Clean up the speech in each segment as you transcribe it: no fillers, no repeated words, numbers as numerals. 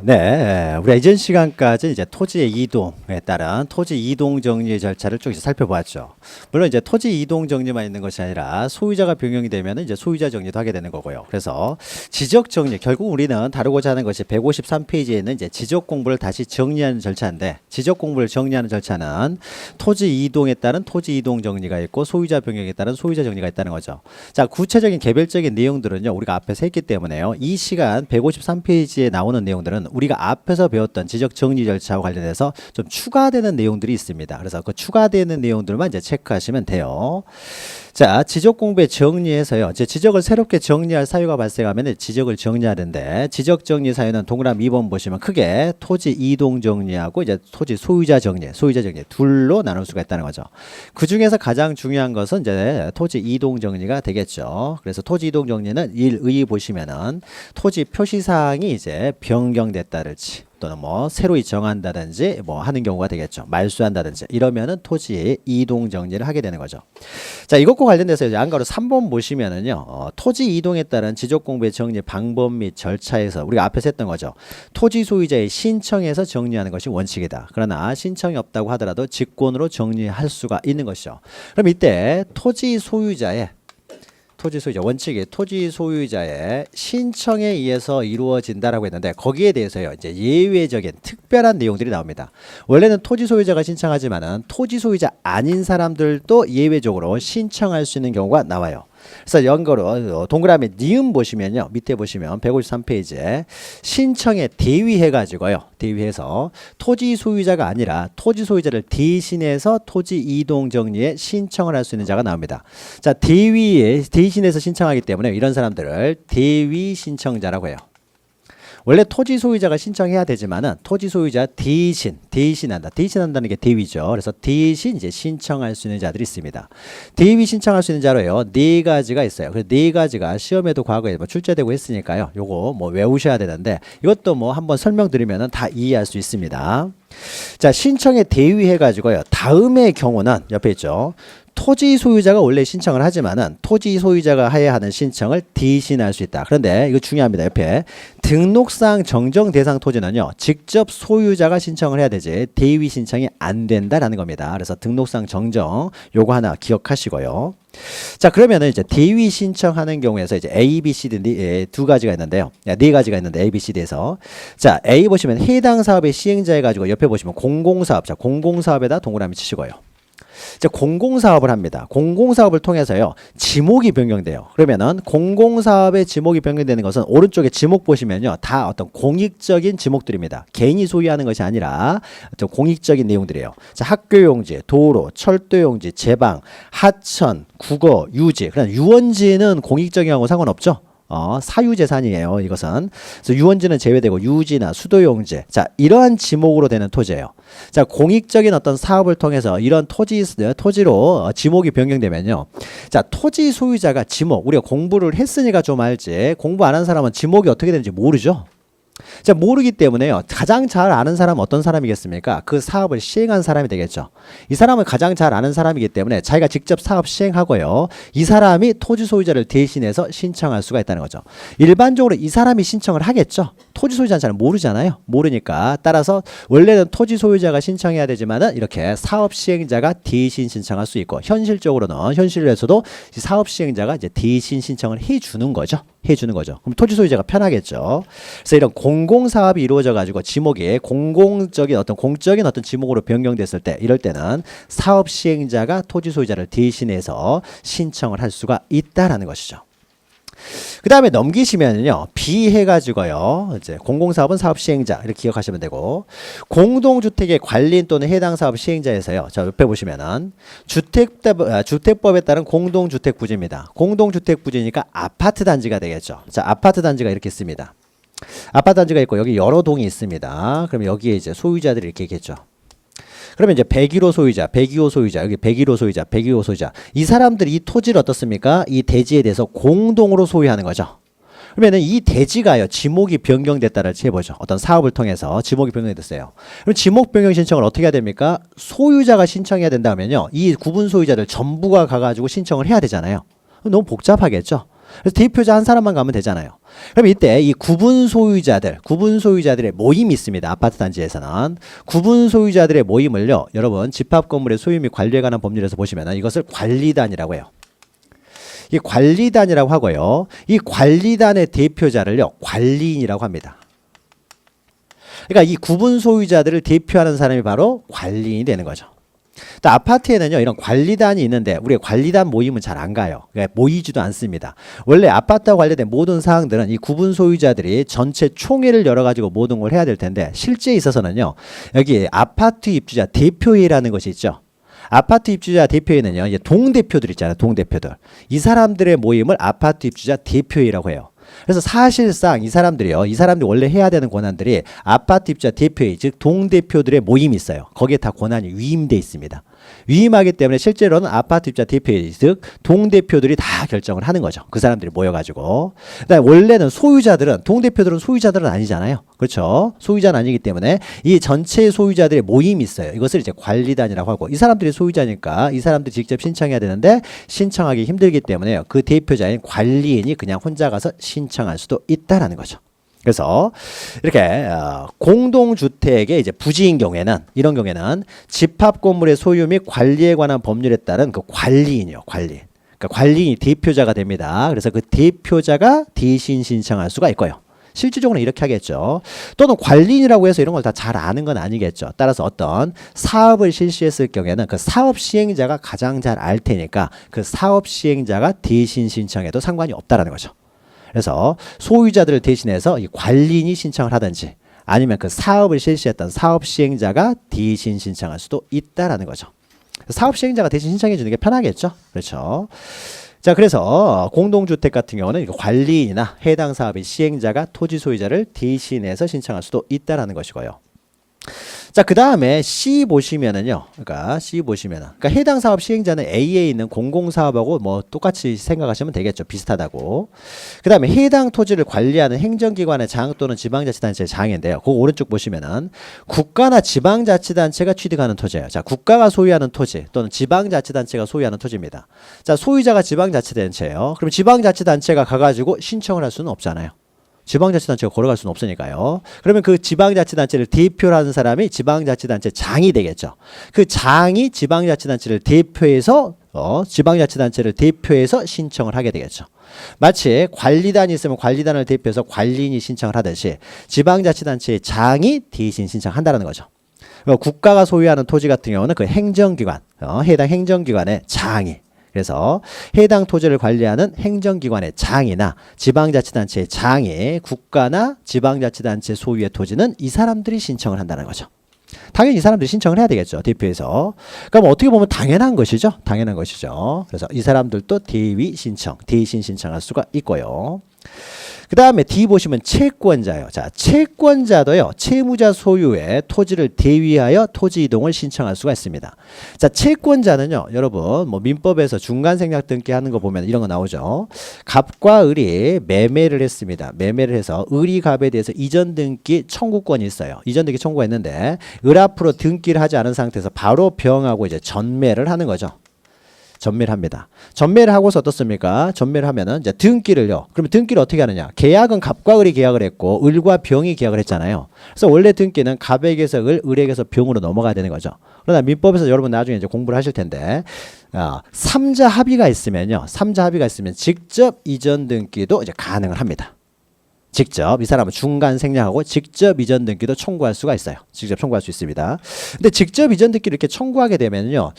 네, 우리가 이전 시간까지 이제 토지의 이동에 따른 토지 이동 정리 절차를 쭉 이제 살펴보았죠. 물론 이제 토지 이동 정리만 있는 것이 아니라 소유자가 변경이 되면 이제 소유자 정리도 하게 되는 거고요. 그래서 지적 정리, 결국 우리는 다루고자 하는 것이 153페이지에 있는 이제 지적 공부를 다시 정리하는 절차인데, 지적 공부를 정리하는 절차는 토지 이동에 따른 토지 이동 정리가 있고 소유자 변경에 따른 소유자 정리가 있다는 거죠. 자, 구체적인 개별적인 내용들은요, 우리가 앞에서 했기 때문에요. 이 시간 153페이지에 나오는 내용들은 우리가 앞에서 배웠던 지적 정리 절차와 관련해서 좀 추가되는 내용들이 있습니다. 그래서 그 추가되는 내용들만 이제 체크하시면 돼요. 자, 지적 공부에 정리해서요. 이제 지적을 새롭게 정리할 사유가 발생하면 지적을 정리하는데, 지적 정리 사유는 동그라미 2번 보시면 크게 토지 이동 정리하고 이제 토지 소유자 정리 둘로 나눌 수가 있다는 거죠. 그 중에서 가장 중요한 것은 이제 토지 이동 정리가 되겠죠. 그래서 토지 이동 정리는 1의 보시면은 토지 표시사항이 이제 변경됐다든지 또는 뭐 새로 정한다든지 뭐 하는 경우가 되겠죠. 말소한다든지 이러면은 토지 이동 정리를 하게 되는 거죠. 자, 이것과 관련돼서 이제 안가로 3번 보시면은요, 토지 이동에 따른 지적 공부의 정리 방법 및 절차에서 우리가 앞에서 했던 거죠. 토지 소유자의 신청에서 정리하는 것이 원칙이다. 그러나 신청이 없다고 하더라도 직권으로 정리할 수가 있는 것이죠. 그럼 이때 토지 소유자 원칙이 토지 소유자의 신청에 의해서 이루어진다라고 했는데, 거기에 대해서요 이제 예외적인 특별한 내용들이 나옵니다. 원래는 토지 소유자가 신청하지만은 토지 소유자 아닌 사람들도 예외적으로 신청할 수 있는 경우가 나와요. 그래서 연거로 동그라미 니은 보시면요, 밑에 보시면 153페이지에 신청에 대위해가지고요, 대위해서 토지 소유자가 아니라 토지 소유자를 대신해서 토지 이동 정리에 신청을 할 수 있는 자가 나옵니다. 자, 대신해서 신청하기 때문에 이런 사람들을 대위 신청자라고 해요. 원래 토지 소유자가 신청해야 되지만은 토지 소유자 대신한다는 게 대위죠. 그래서 대신 이제 신청할 수 있는 자들이 있습니다. 대위 신청할 수 있는 자로요, 네 가지가 있어요. 그래서 네 가지가 시험에도 과거에 뭐 출제되고 했으니까요, 요거 뭐 외우셔야 되는데, 이것도 뭐 한번 설명드리면은 다 이해할 수 있습니다. 자, 신청에 대위해가지고요, 다음의 경우는 옆에 있죠. 토지 소유자가 원래 신청을 하지만은 토지 소유자가 해야 하는 신청을 대신할 수 있다. 그런데 이거 중요합니다. 옆에 등록상 정정 대상 토지는요, 직접 소유자가 신청을 해야 되지 대위 신청이 안 된다라는 겁니다. 그래서 등록상 정정 요거 하나 기억하시고요. 자, 그러면은 이제 대위 신청하는 경우에서 이제 A, B, C, D 두 가지가 있는데요. 네 가지가 있는데 A, B, C, D에서 자, A 보시면 해당 사업의 시행자 해가지고 옆에 보시면 공공사업, 자, 공공사업에다 동그라미 치시고요. 자, 공공사업을 합니다. 공공사업을 통해서요, 지목이 변경돼요. 그러면은 공공사업의 지목이 변경되는 것은 오른쪽에 지목 보시면요, 다 어떤 공익적인 지목들입니다. 개인이 소유하는 것이 아니라 어떤 공익적인 내용들이에요. 자, 학교용지, 도로, 철도용지, 제방, 하천, 국어, 유지. 그냥 유원지는 공익적인 하고 상관없죠. 사유재산이에요, 이것은. 그래서 유원지는 제외되고 유지나 수도용지, 자, 이러한 지목으로 되는 토지예요. 자, 공익적인 어떤 사업을 통해서 이런 토지로 지목이 변경되면요, 자, 토지 소유자가 지목, 우리가 공부를 했으니까 좀 알지, 공부 안 한 사람은 지목이 어떻게 되는지 모르죠. 자, 모르기 때문에요, 가장 잘 아는 사람은 어떤 사람이겠습니까? 그 사업을 시행한 사람이 되겠죠. 이 사람은 가장 잘 아는 사람이기 때문에 자기가 직접 사업 시행하고요, 이 사람이 토지 소유자를 대신해서 신청할 수가 있다는 거죠. 일반적으로 이 사람이 신청을 하겠죠. 토지 소유자는 잘 모르잖아요. 모르니까. 따라서 원래는 토지 소유자가 신청해야 되지만은 이렇게 사업 시행자가 대신 신청할 수 있고, 현실에서도 사업 시행자가 이제 대신 신청을 해주는 거죠. 그럼 토지 소유자가 편하겠죠. 그래서 이런 공공사업이 이루어져 가지고 지목이 공적인 어떤 지목으로 변경됐을 때, 이럴 때는 사업 시행자가 토지 소유자를 대신해서 신청을 할 수가 있다라는 것이죠. 그 다음에 넘기시면요, B 해가지고요, 이제 공공사업은 사업 시행자 이렇게 기억하시면 되고, 공동주택의 관리인 또는 해당 사업 시행자에서요, 자, 옆에 보시면은 주택법에 따른 공동주택 부지입니다. 공동주택 부지니까 아파트 단지가 되겠죠. 자, 아파트 단지가 이렇게 있습니다. 아파트 단지가 있고 여기 여러 동이 있습니다. 그러면 여기에 이제 소유자들이 이렇게 있겠죠. 그러면 이제 101호 소유자, 102호 소유자, 여기 101호 소유자, 102호 소유자, 이 사람들이 이 토지를 어떻습니까? 이 대지에 대해서 공동으로 소유하는 거죠. 그러면은 이 대지가요, 지목이 변경됐다를 해보죠. 어떤 사업을 통해서 지목이 변경됐어요. 그럼 지목 변경 신청을 어떻게 해야 됩니까? 소유자가 신청해야 된다면요, 이 구분 소유자들 전부가 가가지고 신청을 해야 되잖아요. 너무 복잡하겠죠. 그래서 대표자 한 사람만 가면 되잖아요. 그럼 이때 이 구분 소유자들의 모임이 있습니다. 아파트 단지에서는 구분 소유자들의 모임을요, 여러분 집합 건물의 소유 및 관리에 관한 법률에서 보시면 이것을 관리단이라고 해요. 이 관리단이라고 하고요, 이 관리단의 대표자를요 관리인이라고 합니다. 그러니까 이 구분 소유자들을 대표하는 사람이 바로 관리인이 되는 거죠. 또 아파트에는요 이런 관리단이 있는데 우리가 관리단 모임은 잘 안 가요. 그러니까 모이지도 않습니다. 원래 아파트와 관련된 모든 사항들은 이 구분 소유자들이 전체 총회를 열어가지고 모든 걸 해야 될 텐데, 실제에 있어서는요 여기 아파트 입주자 대표회라는 것이 있죠. 아파트 입주자 대표회는요 이제 동대표들 있잖아요. 동대표들, 이 사람들의 모임을 아파트 입주자 대표회라고 해요. 그래서 사실상 이 사람들이 원래 해야 되는 권한들이 아파트 입주자 대표회, 즉 동대표들의 모임이 있어요. 거기에 다 권한이 위임돼 있습니다. 위임하기 때문에 실제로는 아파트 입주자 대표회, 즉 동대표들이 다 결정을 하는 거죠. 그 사람들이 모여가지고. 그다음에 원래는 동대표들은 소유자들은 아니잖아요. 그렇죠? 소유자는 아니기 때문에 이 전체 소유자들의 모임이 있어요. 이것을 이제 관리단이라고 하고, 이 사람들이 소유자니까 이 사람들이 직접 신청해야 되는데 신청하기 힘들기 때문에 그 대표자인 관리인이 그냥 혼자 가서 신청할 수도 있다라는 거죠. 그래서 이렇게 공동주택의 이제 부지인 경우에는, 이런 경우에는 집합 건물의 소유 및 관리에 관한 법률에 따른 그 관리인이요, 관리인. 그러니까 관리인이 대표자가 됩니다. 그래서 그 대표자가 대신 신청할 수가 있고요. 실질적으로는 이렇게 하겠죠. 또는 관리인이라고 해서 이런 걸 다 잘 아는 건 아니겠죠. 따라서 어떤 사업을 실시했을 경우에는 그 사업 시행자가 가장 잘 알 테니까 그 사업 시행자가 대신 신청해도 상관이 없다라는 거죠. 그래서 소유자들을 대신해서 이 관리인이 신청을 하든지, 아니면 그 사업을 실시했던 사업 시행자가 대신 신청할 수도 있다라는 거죠. 사업 시행자가 대신 신청해 주는 게 편하겠죠. 그렇죠. 자, 그래서 공동주택 같은 경우는 관리인이나 해당 사업의 시행자가 토지 소유자를 대신해서 신청할 수도 있다라는 것이고요. 자, 그 다음에 C 보시면은요. 그러니까 해당 사업 시행자는 A에 있는 공공사업하고 뭐 똑같이 생각하시면 되겠죠. 비슷하다고. 그 다음에 해당 토지를 관리하는 행정기관의 장 또는 지방자치단체의 장인데요. 그 오른쪽 보시면은 국가나 지방자치단체가 취득하는 토지예요. 자, 국가가 소유하는 토지 또는 지방자치단체가 소유하는 토지입니다. 자, 소유자가 지방자치단체예요. 그럼 지방자치단체가 가가지고 신청을 할 수는 없잖아요. 지방자치단체가 걸어갈 수는 없으니까요. 그러면 그 지방자치단체를 대표로 하는 사람이 지방자치단체 장이 되겠죠. 그 장이 지방자치단체를 대표해서 신청을 하게 되겠죠. 마치 관리단이 있으면 관리단을 대표해서 관리인이 신청을 하듯이 지방자치단체의 장이 대신 신청한다는 거죠. 국가가 소유하는 토지 같은 경우는 그 행정기관, 해당 행정기관의 장이, 그래서 해당 토지를 관리하는 행정기관의 장이나 지방자치단체의 장이 국가나 지방자치단체 소유의 토지는 이 사람들이 신청을 한다는 거죠. 당연히 이 사람들이 신청을 해야 되겠죠. 대표해서. 그럼 어떻게 보면 당연한 것이죠. 그래서 이 사람들도 대신 신청할 수가 있고요. 그 다음에 D 보시면 채권자요. 자, 채권자도요, 채무자 소유의 토지를 대위하여 토지 이동을 신청할 수가 있습니다. 자, 채권자는요, 여러분, 뭐 민법에서 중간생략 등기 하는 거 보면 이런 거 나오죠. 갑과 을이 매매를 했습니다. 매매를 해서 을이 갑에 대해서 이전 등기 청구권이 있어요. 이전 등기 청구했는데 을 앞으로 등기를 하지 않은 상태에서 바로 병하고 이제 전매를 하는 거죠. 전매를 합니다. 전매를 하고서 어떻습니까? 전매를 하면은 이제 등기를요. 그러면 등기를 어떻게 하느냐? 계약은 갑과 을이 계약을 했고 을과 병이 계약을 했잖아요. 그래서 원래 등기는 갑에게서 을에게서 병으로 넘어가야 되는 거죠. 그러나 민법에서 여러분 나중에 이제 공부를 하실 텐데, 삼자 합의가 있으면 직접 이전 등기도 이제 가능을 합니다. 직접 이 사람은 중간 생략하고 직접 이전 등기도 청구할 수가 있어요. 직접 청구할 수 있습니다. 근데 직접 이전 등기를 이렇게 청구하게 되면요,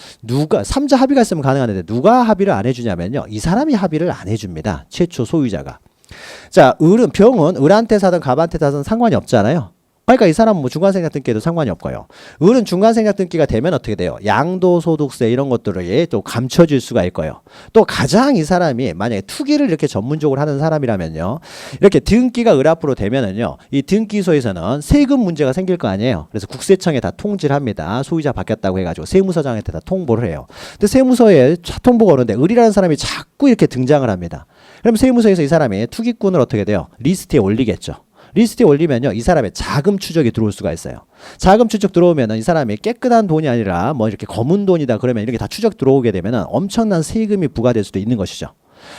삼자 합의가 있으면 가능한데 누가 합의를 안 해주냐면요, 이 사람이 합의를 안 해줍니다. 최초 소유자가. 자, 병은 을한테 사든 갑한테 사든 상관이 없잖아요. 그러니까 이 사람은 뭐 중간생략 등기에도 상관이 없고요. 을은 중간생략 등기가 되면 어떻게 돼요? 양도소득세 이런 것들을 또 감춰질 수가 있고요. 또 가장 이 사람이 만약에 투기를 이렇게 전문적으로 하는 사람이라면요, 이렇게 등기가 을 앞으로 되면은요, 이 등기소에서는 세금 문제가 생길 거 아니에요. 그래서 국세청에 다 통지를 합니다. 소유자 바뀌었다고 해가지고 세무서장한테 다 통보를 해요. 근데 세무서에 통보가 오는데 을이라는 사람이 자꾸 이렇게 등장을 합니다. 그럼 세무서에서 이 사람이 투기꾼을 어떻게 돼요? 리스트에 올리겠죠. 리스트에 올리면요, 이 사람의 자금 추적이 들어올 수가 있어요. 자금 추적 들어오면은 이 사람이 깨끗한 돈이 아니라 뭐 이렇게 검은 돈이다 그러면 이렇게 다 추적 들어오게 되면은 엄청난 세금이 부과될 수도 있는 것이죠.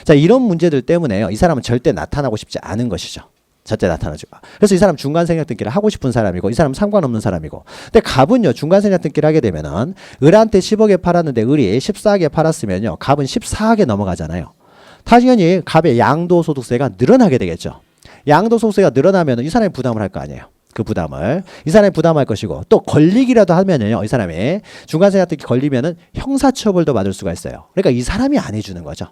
자, 이런 문제들 때문에요. 이 사람은 절대 나타나고 싶지 않은 것이죠. 절대 나타나죠. 그래서 이 사람 중간 생략 등기를 하고 싶은 사람이고, 이 사람 상관없는 사람이고. 근데 갑은요, 중간 생략 등기를 하게 되면은 을한테 10억에 팔았는데 을이 14억에 팔았으면요, 갑은 14억에 넘어가잖아요. 당연히 갑의 양도소득세가 늘어나게 되겠죠. 양도소득세가 늘어나면 이 사람이 부담을 할 거 아니에요. 그 부담을 이 사람이 부담할 것이고, 또 걸리기라도 하면요, 이 사람이 중간 생략 등기 걸리면은 형사처벌도 받을 수가 있어요. 그러니까 이 사람이 안 해주는 거죠.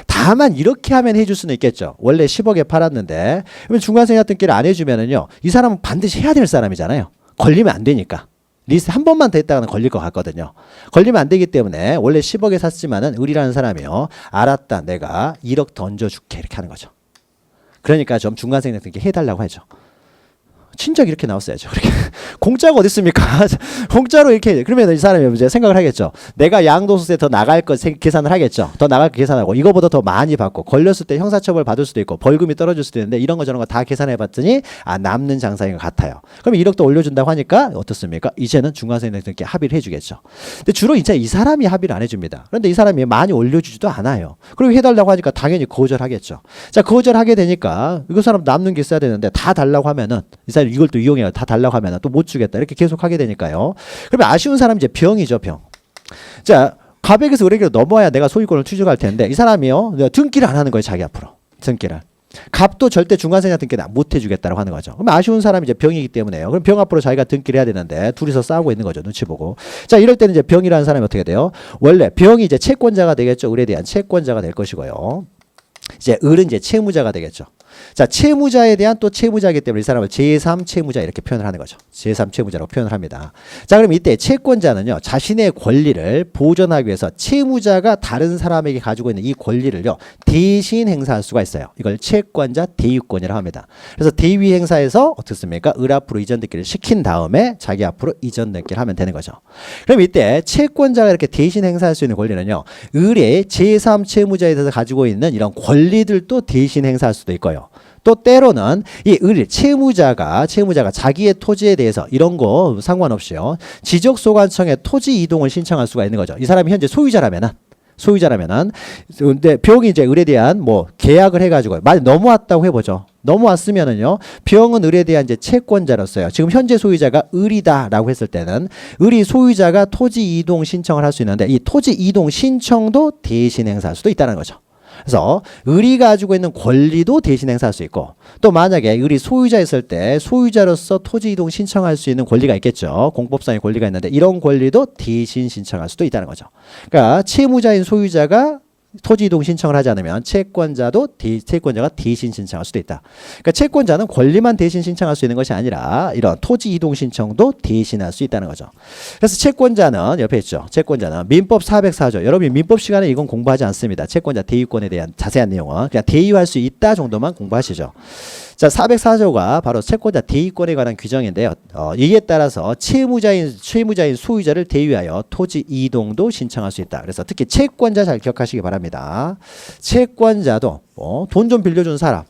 다만 이렇게 하면 해줄 수는 있겠죠. 원래 10억에 팔았는데 그러면 중간생략 등기를 안 해주면은요, 이 사람은 반드시 해야 될 사람이잖아요. 걸리면 안 되니까. 리스트 한 번만 더 했다가는 걸릴 것 같거든요. 걸리면 안 되기 때문에 원래 10억에 샀지만은 을이라는 사람이요, 알았다, 내가 1억 던져줄게, 이렇게 하는 거죠. 그러니까 좀 중간생략 등기 해달라고 하죠. 친척 이렇게 나왔어야죠. 그렇게 공짜가 어디 있습니까? 공짜로 이렇게. 그러면 이 사람이 이제 생각을 하겠죠. 내가 양도소득세 더 나갈 것 계산을 하겠죠. 더 나갈 거 계산하고, 이거보다 더 많이 받고, 걸렸을 때 형사처벌 받을 수도 있고 벌금이 떨어질 수도 있는데, 이런 거 저런 거 다 계산해봤더니 남는 장사인 것 같아요. 그럼 1억 더 올려준다고 하니까 어떻습니까? 이제는 중간생략 등기 합의를 해주겠죠. 근데 주로 이제 이 사람이 합의를 안 해줍니다. 그런데 이 사람이 많이 올려주지도 않아요. 그리고 해달라고 하니까 당연히 거절하겠죠. 자, 거절하게 되니까 이 사람 남는 게 있어야 되는데 다 달라고 하면은 이 사람 이걸 또 이용해요. 다 달라고 하면 또 못 주겠다. 이렇게 계속 하게 되니까요. 그러면 아쉬운 사람이 이제 병이죠, 병. 자, 갑에게서 을에게로 넘어야 내가 소유권을 취득할 텐데, 이 사람이요, 등기를 안 하는 거예요, 자기 앞으로. 등기를. 갑도 절대 중간생략 등기를 못 해주겠다고 하는 거죠. 그럼 아쉬운 사람이 이제 병이기 때문에요. 그럼 병 앞으로 자기가 등기를 해야 되는데 둘이서 싸우고 있는 거죠, 눈치 보고. 자, 이럴 때는 이제 병이라는 사람이 어떻게 돼요? 원래 병이 이제 채권자가 되겠죠. 을에 대한 채권자가 될 것이고요. 이제 을은 이제 채무자가 되겠죠. 자, 채무자에 대한 또 채무자이기 때문에 이 사람을 제3 채무자 이렇게 표현을 하는 거죠. 제3 채무자라고 표현을 합니다. 자, 그럼 이때 채권자는요, 자신의 권리를 보존하기 위해서 채무자가 다른 사람에게 가지고 있는 이 권리를요, 대신 행사할 수가 있어요. 이걸 채권자 대유권이라고 합니다. 그래서 대위 행사에서 어떻습니까? 을 앞으로 이전 등기를 시킨 다음에 자기 앞으로 이전 등기를 하면 되는 거죠. 그럼 이때 채권자가 이렇게 대신 행사할 수 있는 권리는요, 을의 제3 채무자에 대해서 가지고 있는 이런 권리들도 대신 행사할 수도 있고요. 또 때로는 이 을 채무자가 자기의 토지에 대해서 이런 거 상관없이요, 지적소관청에 토지 이동을 신청할 수가 있는 거죠. 이 사람이 현재 소유자라면은 근데 병이 이제 을에 대한 뭐 계약을 해가지고 만약 넘어왔다고 해보죠. 넘어왔으면은요, 병은 을에 대한 이제 채권자로서요, 지금 현재 소유자가 을이다라고 했을 때는 을이 소유자가 토지 이동 신청을 할 수 있는데, 이 토지 이동 신청도 대신 행사할 수도 있다는 거죠. 그래서 을이 가지고 있는 권리도 대신 행사할 수 있고, 또 만약에 을이 소유자였을 때 소유자로서 토지 이동 신청할 수 있는 권리가 있겠죠. 공법상의 권리가 있는데 이런 권리도 대신 신청할 수도 있다는 거죠. 그러니까 채무자인 소유자가 토지 이동 신청을 하지 않으면 채권자가 대신 신청할 수도 있다. 그러니까 채권자는 권리만 대신 신청할 수 있는 것이 아니라 이런 토지 이동 신청도 대신할 수 있다는 거죠. 그래서 채권자는 옆에 있죠. 채권자는 민법 404조. 여러분이 민법 시간에 이건 공부하지 않습니다. 채권자 대유권에 대한 자세한 내용은 그냥 대유할 수 있다 정도만 공부하시죠. 자, 404조가 바로 채권자 대유권에 관한 규정인데요. 이에 따라서 채무자인 소유자를 대유하여 토지 이동도 신청할 수 있다. 그래서 특히 채권자 잘 기억하시기 바랍니다. 채권자도 돈 좀 빌려준 사람,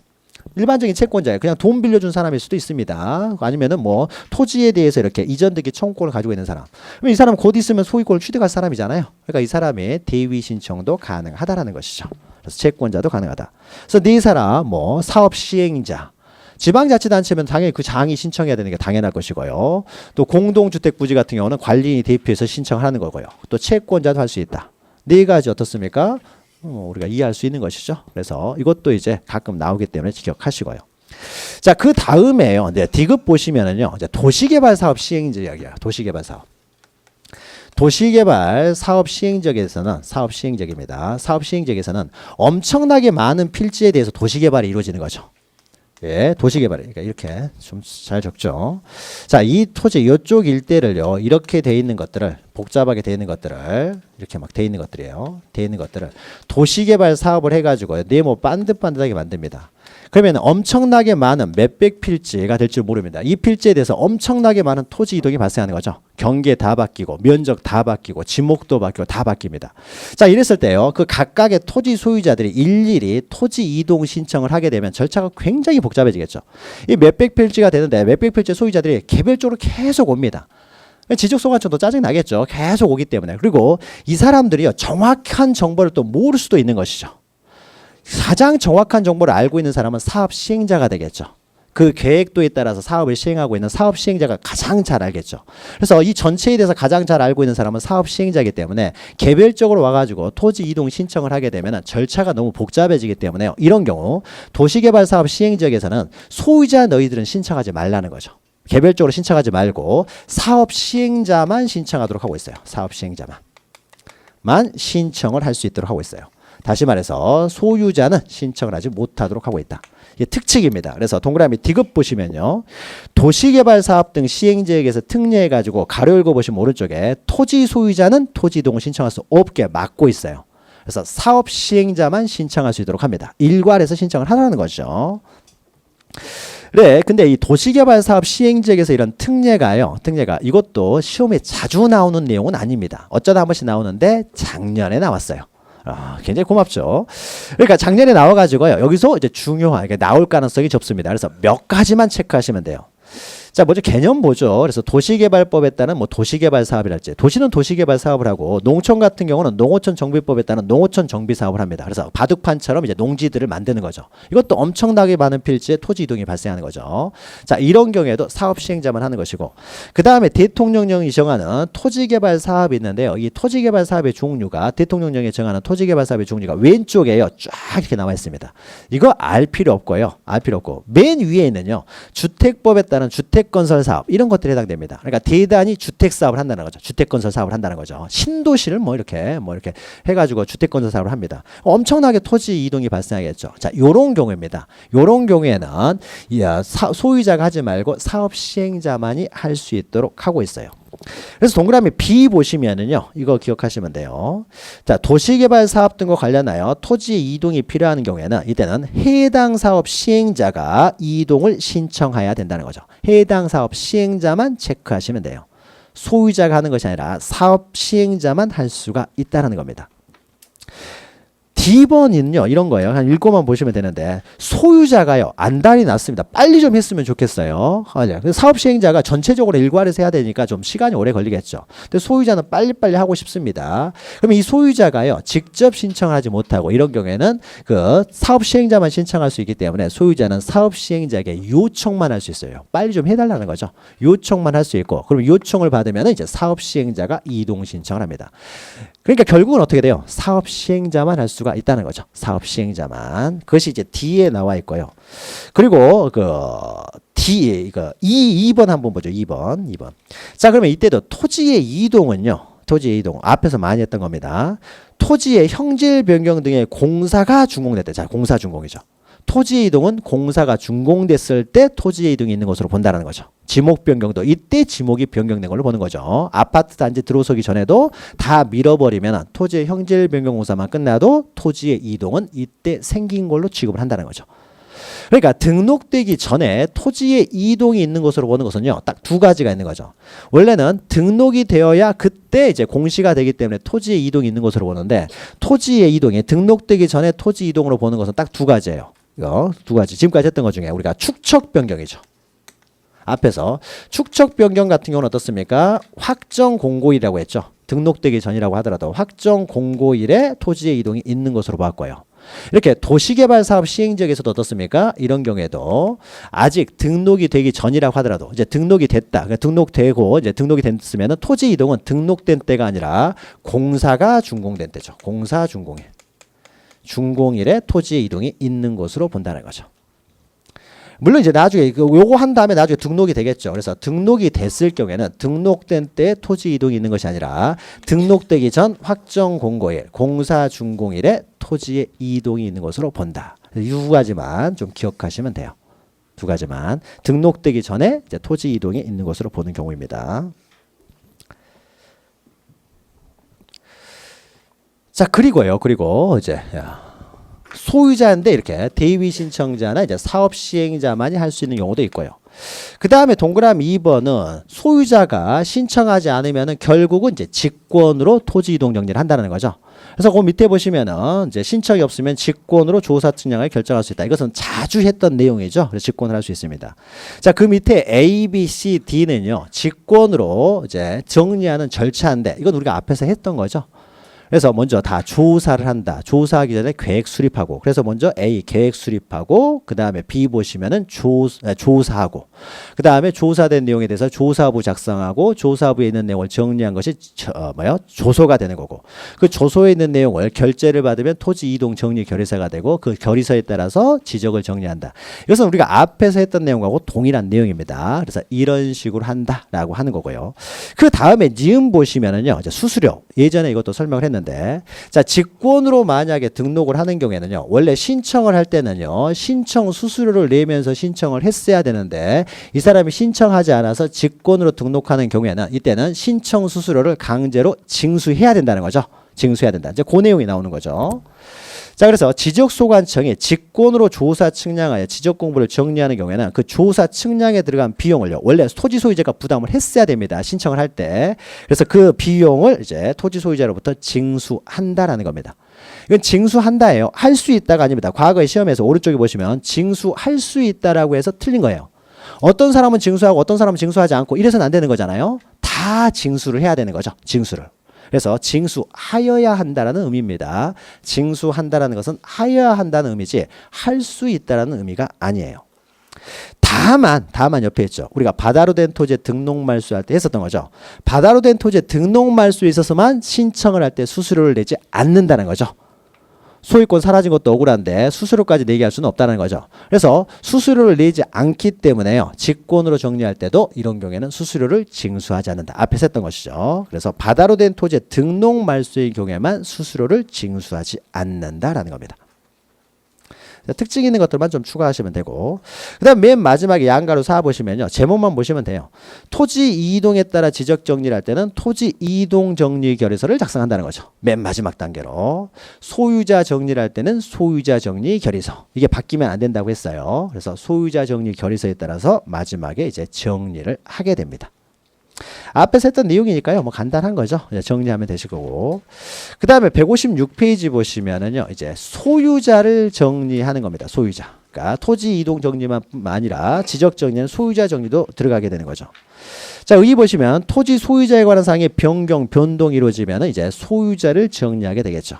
일반적인 채권자예요. 그냥 돈 빌려준 사람일 수도 있습니다. 아니면은 뭐 토지에 대해서 이렇게 이전등기 청구권을 가지고 있는 사람. 그럼 이 사람 곧 있으면 소유권을 취득할 사람이잖아요. 그러니까 이 사람의 대위 신청도 가능하다라는 것이죠. 그래서 채권자도 가능하다. 그래서 네 사람 뭐 사업 시행자, 지방자치단체면 당연히 그 장이 신청해야 되는 게 당연할 것이고요. 또 공동주택 부지 같은 경우는 관리인이 대표해서 신청하는 거고요. 또 채권자도 할 수 있다. 네 가지 어떻습니까? 우리가 이해할 수 있는 것이죠. 그래서 이것도 이제 가끔 나오기 때문에 기억하시고요. 자, 그 다음에요. 네, D급 보시면은요, 이제 도시개발 사업 시행자 이야기야. 도시개발 사업. 도시개발 사업 시행적에서는 사업 시행적에서는 엄청나게 많은 필지에 대해서 도시개발이 이루어지는 거죠. 예, 도시개발. 그러니까 이렇게 좀 잘 적죠. 자, 이 토지 이쪽 일대를요, 이렇게 돼 있는 것들을, 복잡하게 돼 있는 것들을, 이렇게 막 돼 있는 것들이에요. 돼 있는 것들을 도시개발 사업을 해가지고 네모 반듯반듯하게 만듭니다. 그러면 엄청나게 많은 몇백 필지가 될 줄 모릅니다. 이 필지에 대해서 엄청나게 많은 토지 이동이 발생하는 거죠. 경계 다 바뀌고 면적 다 바뀌고 지목도 바뀌고 다 바뀝니다. 자, 이랬을 때요, 그 각각의 토지 소유자들이 일일이 토지 이동 신청을 하게 되면 절차가 굉장히 복잡해지겠죠. 이 몇백 필지가 되는데 몇백 필지 소유자들이 개별적으로 계속 옵니다. 지적소관청도 짜증 나겠죠. 계속 오기 때문에. 그리고 이 사람들이요, 정확한 정보를 또 모를 수도 있는 것이죠. 가장 정확한 정보를 알고 있는 사람은 사업 시행자가 되겠죠. 그 계획도에 따라서 사업을 시행하고 있는 사업 시행자가 가장 잘 알겠죠. 그래서 이 전체에 대해서 가장 잘 알고 있는 사람은 사업 시행자이기 때문에 개별적으로 와가지고 토지 이동 신청을 하게 되면 절차가 너무 복잡해지기 때문에 이런 경우 도시개발사업 시행지역에서는 소유자 너희들은 신청하지 말라는 거죠. 개별적으로 신청하지 말고 사업 시행자만 신청하도록 하고 있어요. 사업 시행자만 신청을 할 수 있도록 하고 있어요. 다시 말해서 소유자는 신청을 하지 못하도록 하고 있다. 이게 특칙입니다. 그래서 동그라미 D급 보시면요. 도시개발사업 등 시행지역에서 특례해가지고 가로 읽어보시면 오른쪽에 토지 소유자는 토지 이동을 신청할 수 없게 막고 있어요. 그래서 사업 시행자만 신청할 수 있도록 합니다. 일괄해서 신청을 하라는 거죠. 그래, 근데 이 도시개발사업 시행지역에서 이런 특례가 이것도 시험에 자주 나오는 내용은 아닙니다. 어쩌다 한 번씩 나오는데 작년에 나왔어요. 굉장히 고맙죠. 그러니까 작년에 나와가지고요. 여기서 이제 중요한 나올 가능성이 적습니다. 그래서 몇 가지만 체크하시면 돼요. 자, 먼저 개념 보죠. 그래서 도시개발법에 따른 뭐 도시개발 사업이랄지, 도시는 도시개발 사업을 하고 농촌 같은 경우는 농어촌 정비법에 따른 농어촌 정비 사업을 합니다. 그래서 바둑판처럼 이제 농지들을 만드는 거죠. 이것도 엄청나게 많은 필지에 토지 이동이 발생하는 거죠. 자, 이런 경우에도 사업 시행자만 하는 것이고, 그 다음에 대통령령이 정하는 토지개발 사업이 있는데요. 이 토지개발 사업의 종류가 대통령령이 정하는 토지개발 사업의 종류가 왼쪽에요. 쫙 이렇게 나와 있습니다. 이거 알 필요 없고요. 알 필요 없고 맨 위에 있는요. 주택법에 따른 주택건설 사업 이런 것들이 해당됩니다. 그러니까 대단히 주택 사업을 한다는 거죠. 주택건설 사업을 한다는 거죠. 신도시를 뭐 이렇게 해가지고 주택건설 사업을 합니다. 엄청나게 토지 이동이 발생하겠죠. 자, 요런 경우입니다. 요런 경우에는 소유자가 하지 말고 사업 시행자만이 할 수 있도록 하고 있어요. 그래서 동그라미 B 보시면은요, 이거 기억하시면 돼요. 자, 도시개발 사업 등과 관련하여 토지 이동이 필요한 경우에는 이때는 해당 사업 시행자가 이동을 신청해야 된다는 거죠. 해당 사업 시행자만 체크하시면 돼요. 소유자가 하는 것이 아니라 사업 시행자만 할 수가 있다는 겁니다. D번은요, 이런 거예요. 한 읽고만 보시면 되는데, 소유자가요, 안달이 났습니다. 빨리 좀 했으면 좋겠어요. 사업 시행자가 전체적으로 일괄해서 해야 되니까 좀 시간이 오래 걸리겠죠. 근데 소유자는 빨리빨리 하고 싶습니다. 그러면 이 소유자가요, 직접 신청하지 못하고 이런 경우에는 그 사업 시행자만 신청할 수 있기 때문에 소유자는 사업 시행자에게 요청만 할 수 있어요. 빨리 좀 해달라는 거죠. 요청만 할 수 있고, 그럼 요청을 받으면 이제 사업 시행자가 이동 신청을 합니다. 그러니까 결국은 어떻게 돼요? 사업 시행자만 할 수가 있다는 거죠. 사업 시행자만. 그것이 이제 D에 나와 있고요. 그리고 이거 2번 한번 보죠. 2번. 자, 그러면 이때도 토지의 이동은요. 토지의 이동. 앞에서 많이 했던 겁니다. 토지의 형질 변경 등의 공사가 준공됐다. 자, 공사 준공이죠. 토지의 이동은 공사가 준공됐을 때 토지의 이동이 있는 것으로 본다는 거죠. 지목 변경도 이때 지목이 변경된 걸로 보는 거죠. 아파트 단지 들어서기 전에도 다 밀어버리면 토지의 형질 변경 공사만 끝나도 토지의 이동은 이때 생긴 걸로 취급을 한다는 거죠. 그러니까 등록되기 전에 토지의 이동이 있는 것으로 보는 것은요, 딱 두 가지가 있는 거죠. 원래는 등록이 되어야 그때 이제 공시가 되기 때문에 토지의 이동이 있는 것으로 보는데, 토지의 이동이 등록되기 전에 토지 이동으로 보는 것은 딱 두 가지예요. 이거 두 가지. 지금까지 했던 것 중에 우리가 축척 변경이죠. 앞에서 축척 변경 같은 경우는 어떻습니까? 확정 공고일이라고 했죠. 등록되기 전이라고 하더라도 확정 공고일에 토지의 이동이 있는 것으로 봤고요. 이렇게 도시개발 사업 시행지역에서도 어떻습니까? 이런 경우에도 아직 등록이 되기 전이라고 하더라도 이제 등록이 됐다. 그러니까 등록되고 이제 등록이 됐으면 토지 이동은 등록된 때가 아니라 공사가 준공된 때죠. 공사 준공일. 준공일에 토지의 이동이 있는 것으로 본다는 거죠. 물론 이제 나중에 요거 한 다음에 나중에 등록이 되겠죠. 그래서 등록이 됐을 경우에는 등록된 때 토지 이동이 있는 것이 아니라 등록되기 전 확정 공고일, 공사 준공일에 토지의 이동이 있는 것으로 본다. 이 두 가지만 좀 기억하시면 돼요. 두 가지만 등록되기 전에 이제 토지 이동이 있는 것으로 보는 경우입니다. 자, 그리고 이제 소유자인데 이렇게 대위 신청자나 이제 사업 시행자만이 할 수 있는 경우도 있고요. 그 다음에 동그라미 2번은 소유자가 신청하지 않으면은 결국은 이제 직권으로 토지 이동 정리를 한다는 거죠. 그래서 그 밑에 보시면은 이제 신청이 없으면 직권으로 조사 측량을 결정할 수 있다. 이것은 자주 했던 내용이죠. 그래서 직권을 할 수 있습니다. 자, 그 밑에 A, B, C, D는요, 직권으로 이제 정리하는 절차인데 이건 우리가 앞에서 했던 거죠. 그래서 먼저 다 조사를 한다. 조사하기 전에 계획 수립하고. 그래서 먼저 A 계획 수립하고 그 다음에 B 보시면은 조사하고 그 다음에 조사된 내용에 대해서 조사부 작성하고 조사부에 있는 내용을 정리한 것이 조소가 되는 거고 그 조소에 있는 내용을 결재를 받으면 토지 이동 정리 결의서가 되고 그 결의서에 따라서 지적을 정리한다. 이것은 우리가 앞에서 했던 내용하고 동일한 내용입니다. 그래서 이런 식으로 한다라고 하는 거고요. 그 다음에 니은 보시면은요. 이제 수수료 예전에 이것도 설명을 했는데 자, 직권으로 만약에 등록을 하는 경우에는요. 원래 신청을 할 때는요. 신청 수수료를 내면서 신청을 했어야 되는데 이 사람이 신청하지 않아서 직권으로 등록하는 경우에는 이때는 신청 수수료를 강제로 징수해야 된다는 거죠. 징수해야 된다. 이제 그 내용이 나오는 거죠. 자, 그래서 지적소관청이 직권으로 조사 측량하여 지적공부를 정리하는 경우에는 그 조사 측량에 들어간 비용을요. 원래 토지 소유자가 부담을 했어야 됩니다. 신청을 할 때. 그래서 그 비용을 이제 토지 소유자로부터 징수한다라는 겁니다. 이건 징수한다예요. 할 수 있다가 아닙니다. 과거의 시험에서 오른쪽에 보시면 징수할 수 있다라고 해서 틀린 거예요. 어떤 사람은 징수하고 어떤 사람은 징수하지 않고 이래서는 안 되는 거잖아요. 다 징수를 해야 되는 거죠. 징수를. 그래서 징수하여야 한다라는 의미입니다. 징수한다라는 것은 하여야 한다는 의미지 할 수 있다라는 의미가 아니에요. 다만 옆에 있죠. 우리가 바다로 된 토지에 등록 말소할 때 했었던 거죠. 바다로 된 토지에 등록 말소에 있어서만 신청을 할 때 수수료를 내지 않는다는 거죠. 소유권 사라진 것도 억울한데 수수료까지 내게 할 수는 없다는 거죠. 그래서 수수료를 내지 않기 때문에요. 직권으로 정리할 때도 이런 경우에는 수수료를 징수하지 않는다. 앞에서 했던 것이죠. 그래서 바다로 된 토지의 등록 말소의 경우에만 수수료를 징수하지 않는다라는 겁니다. 특징 있는 것들만 좀 추가하시면 되고 그 다음 맨 마지막에 양가로 4 보시면요. 제목만 보시면 돼요. 토지 이동에 따라 지적 정리를 할 때는 토지 이동 정리 결의서를 작성한다는 거죠. 맨 마지막 단계로. 소유자 정리를 할 때는 소유자 정리 결의서. 이게 바뀌면 안 된다고 했어요. 그래서 소유자 정리 결의서에 따라서 마지막에 이제 정리를 하게 됩니다. 앞에서 했던 내용이니까요. 뭐 간단한 거죠. 정리하면 되실 거고. 그 다음에 156페이지 보시면은요. 이제 소유자를 정리하는 겁니다. 소유자. 그러니까 토지 이동 정리만 아니라 지적 정리는 소유자 정리도 들어가게 되는 거죠. 자, 여기 보시면 토지 소유자에 관한 사항의 변경, 변동이 이루어지면 이제 소유자를 정리하게 되겠죠.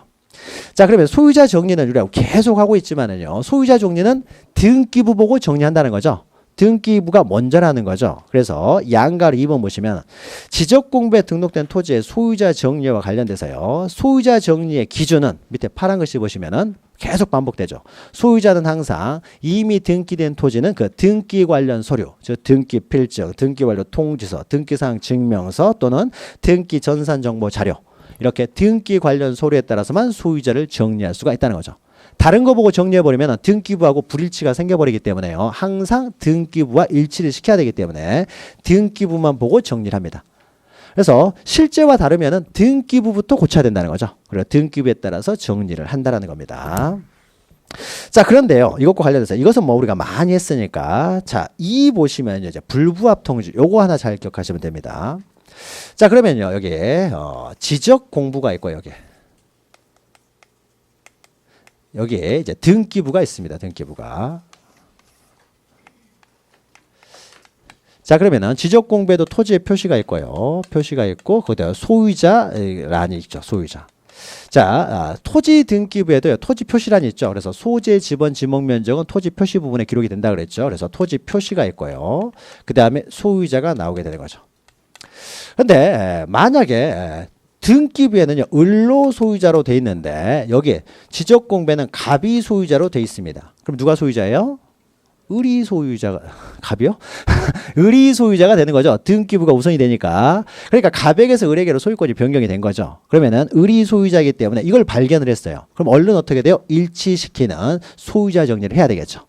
자, 그러면 소유자 정리는 우리가 계속 하고 있지만은요. 소유자 정리는 등기부 보고 정리한다는 거죠. 등기부가 먼저라는 거죠. 그래서 양가를 2번 보시면 지적공부에 등록된 토지의 소유자 정리와 관련돼서요. 소유자 정리의 기준은 밑에 파란 글씨 보시면은 계속 반복되죠. 소유자는 항상 이미 등기된 토지는 그 등기 관련 서류, 즉 등기 필증, 등기 완료 통지서, 등기사항 증명서 또는 등기 전산 정보 자료 이렇게 등기 관련 서류에 따라서만 소유자를 정리할 수가 있다는 거죠. 다른 거 보고 정리해버리면 등기부하고 불일치가 생겨버리기 때문에요. 항상 등기부와 일치를 시켜야 되기 때문에 등기부만 보고 정리를 합니다. 그래서 실제와 다르면 등기부부터 고쳐야 된다는 거죠. 그래서 등기부에 따라서 정리를 한다는 겁니다. 자, 그런데요. 이것과 관련해서 이것은 뭐 우리가 많이 했으니까 자, 2 보시면 이제 불부합 통지 요거 하나 잘 기억하시면 됩니다. 자, 그러면요. 여기에 지적 공부가 있고 여기에 이제 등기부가 있습니다. 등기부가. 자, 그러면은 지적 공부에도 토지의 표시가 있고요. 표시가 있고 거기다 소유자란이 있죠. 소유자. 자, 토지 등기부에도요. 토지 표시란이 있죠. 그래서 소재 지번 지목 면적은 토지 표시 부분에 기록이 된다 그랬죠. 그래서 토지 표시가 있고요. 그다음에 소유자가 나오게 되는 거죠. 근데 만약에 등기부에는요, 을로 소유자로 돼 있는데, 여기 지적공부에는 갑이 소유자로 돼 있습니다. 그럼 누가 소유자예요? 을이 소유자가, 갑이요? 을이 소유자가 되는 거죠. 등기부가 우선이 되니까. 그러니까 갑에게서 을에게로 소유권이 변경이 된 거죠. 그러면은 을이 소유자이기 때문에 이걸 발견을 했어요. 그럼 얼른 어떻게 돼요? 일치시키는 소유자 정리를 해야 되겠죠.